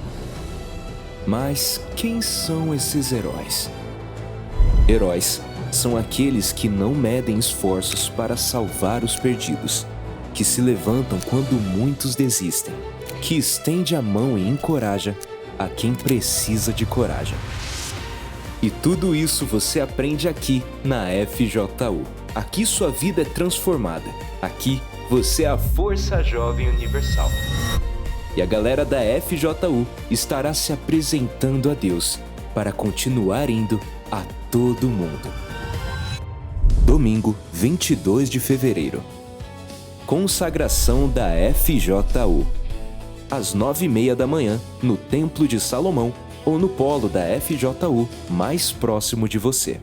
Mas quem são esses heróis? Heróis são aqueles que não medem esforços para salvar os perdidos, que se levantam quando muitos desistem, que estende a mão e encoraja a quem precisa de coragem. E tudo isso você aprende aqui na FJU. Aqui sua vida é transformada. Aqui você é a Força Jovem Universal. E a galera da FJU estará se apresentando a Deus para continuar indo a todo mundo. Domingo, 22 de fevereiro. Consagração da FJU. Às 9h30 da manhã, no Templo de Salomão ou no polo da FJU mais próximo de você.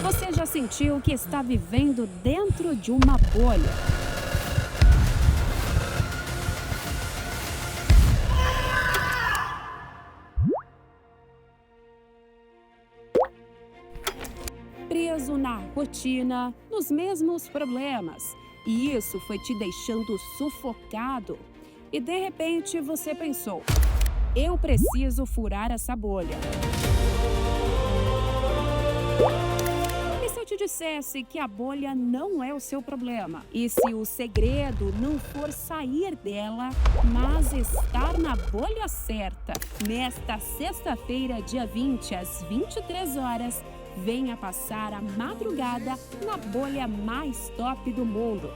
Você já sentiu que está vivendo dentro de uma bolha? Preso na rotina, nos mesmos problemas. E isso foi te deixando sufocado. E de repente você pensou: eu preciso furar essa bolha. E se eu te dissesse que a bolha não é o seu problema? E se o segredo não for sair dela, mas estar na bolha certa? Nesta sexta-feira, dia 20, às 23 horas, venha passar a madrugada na bolha mais top do mundo.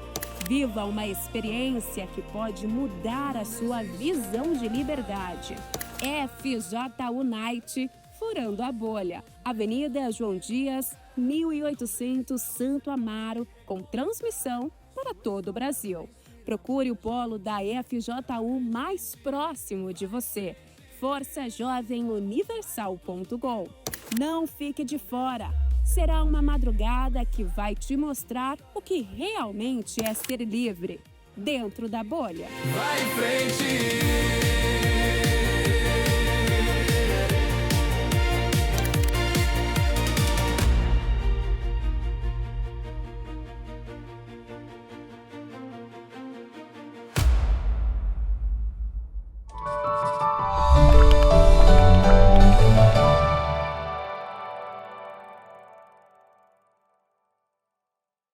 Viva uma experiência que pode mudar a sua visão de liberdade. FJU Night, Furando a Bolha. Avenida João Dias, 1800, Santo Amaro, com transmissão para todo o Brasil. Procure o polo da FJU mais próximo de você. forçajovemuniversal.com. Não fique de fora. Será uma madrugada que vai te mostrar o que realmente é ser livre dentro da bolha. Vai em frente.